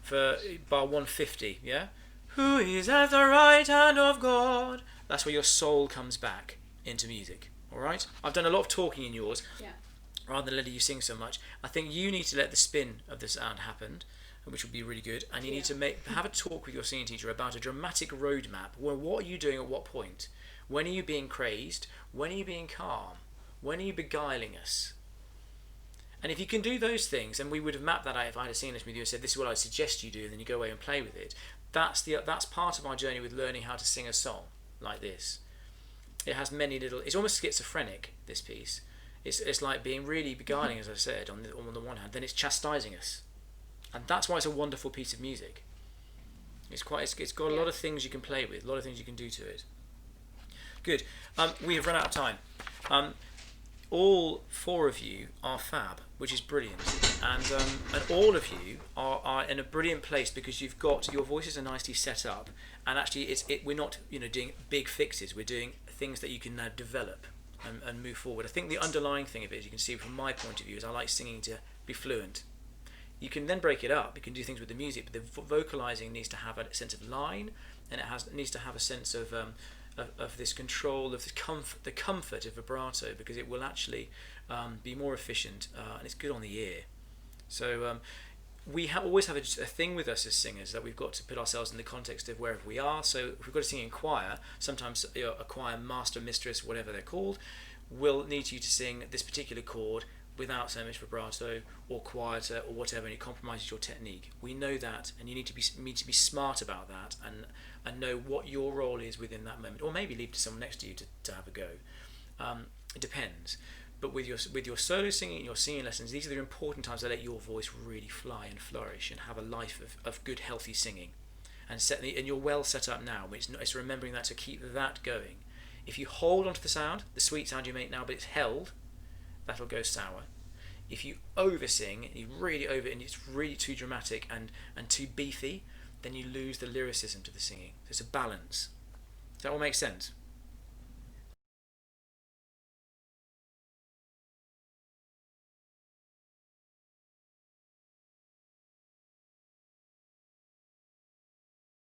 for bar 150, yeah? Who is at the right hand of God? That's where your soul comes back into music, all right? I've done a lot of talking in yours. Yeah. Rather than letting you sing so much. I think you need to let the spin of the sound happen, which would be really good, and you need to have a talk with your singing teacher about a dramatic roadmap. Well, what are you doing at what point? When are you being crazed? When are you being calm? When are you beguiling us? And if you can do those things, and we would have mapped that out if I had a singing lesson with you and said, this is what I suggest you do, and then you go away and play with it. That's part of our journey with learning how to sing a song like this. It has many little, it's almost schizophrenic, this piece. It's like being really beguiling, as I said, on the one hand, then it's chastising us. And that's why it's a wonderful piece of music. It's got a lot of things you can play with, a lot of things you can do to it. Good. We have run out of time. All four of you are fab, which is brilliant. And all of you are in a brilliant place because you've got, your voices are nicely set up. And actually, we're not doing big fixes. We're doing things that you can now develop and move forward. I think the underlying thing of it, as you can see from my point of view, is I like singing to be fluent. You can then break it up. You can do things with the music, but the vocalizing needs to have a sense of line, and it needs to have a sense of this control, of the comfort of vibrato, because it will actually be more efficient and it's good on the ear. So we always have a thing with us as singers that we've got to put ourselves in the context of wherever we are. So if we've got to sing in choir, sometimes a choir master, mistress, whatever they're called, will need you to sing this particular chord without so much vibrato or quieter or whatever, and it compromises your technique. We know that, and you need to be smart about that and know what your role is within that moment, or maybe leave to someone next to you to have a go. It depends. But with your solo singing and your singing lessons, these are the important times that let your voice really fly and flourish and have a life of good, healthy singing. And you're well set up now. It's remembering that to keep that going. If you hold onto the sound, the sweet sound you make now, but it's held, that'll go sour. If you over-sing, and and it's really too dramatic and too beefy, then you lose the lyricism to the singing. There's a balance. Does that all make sense?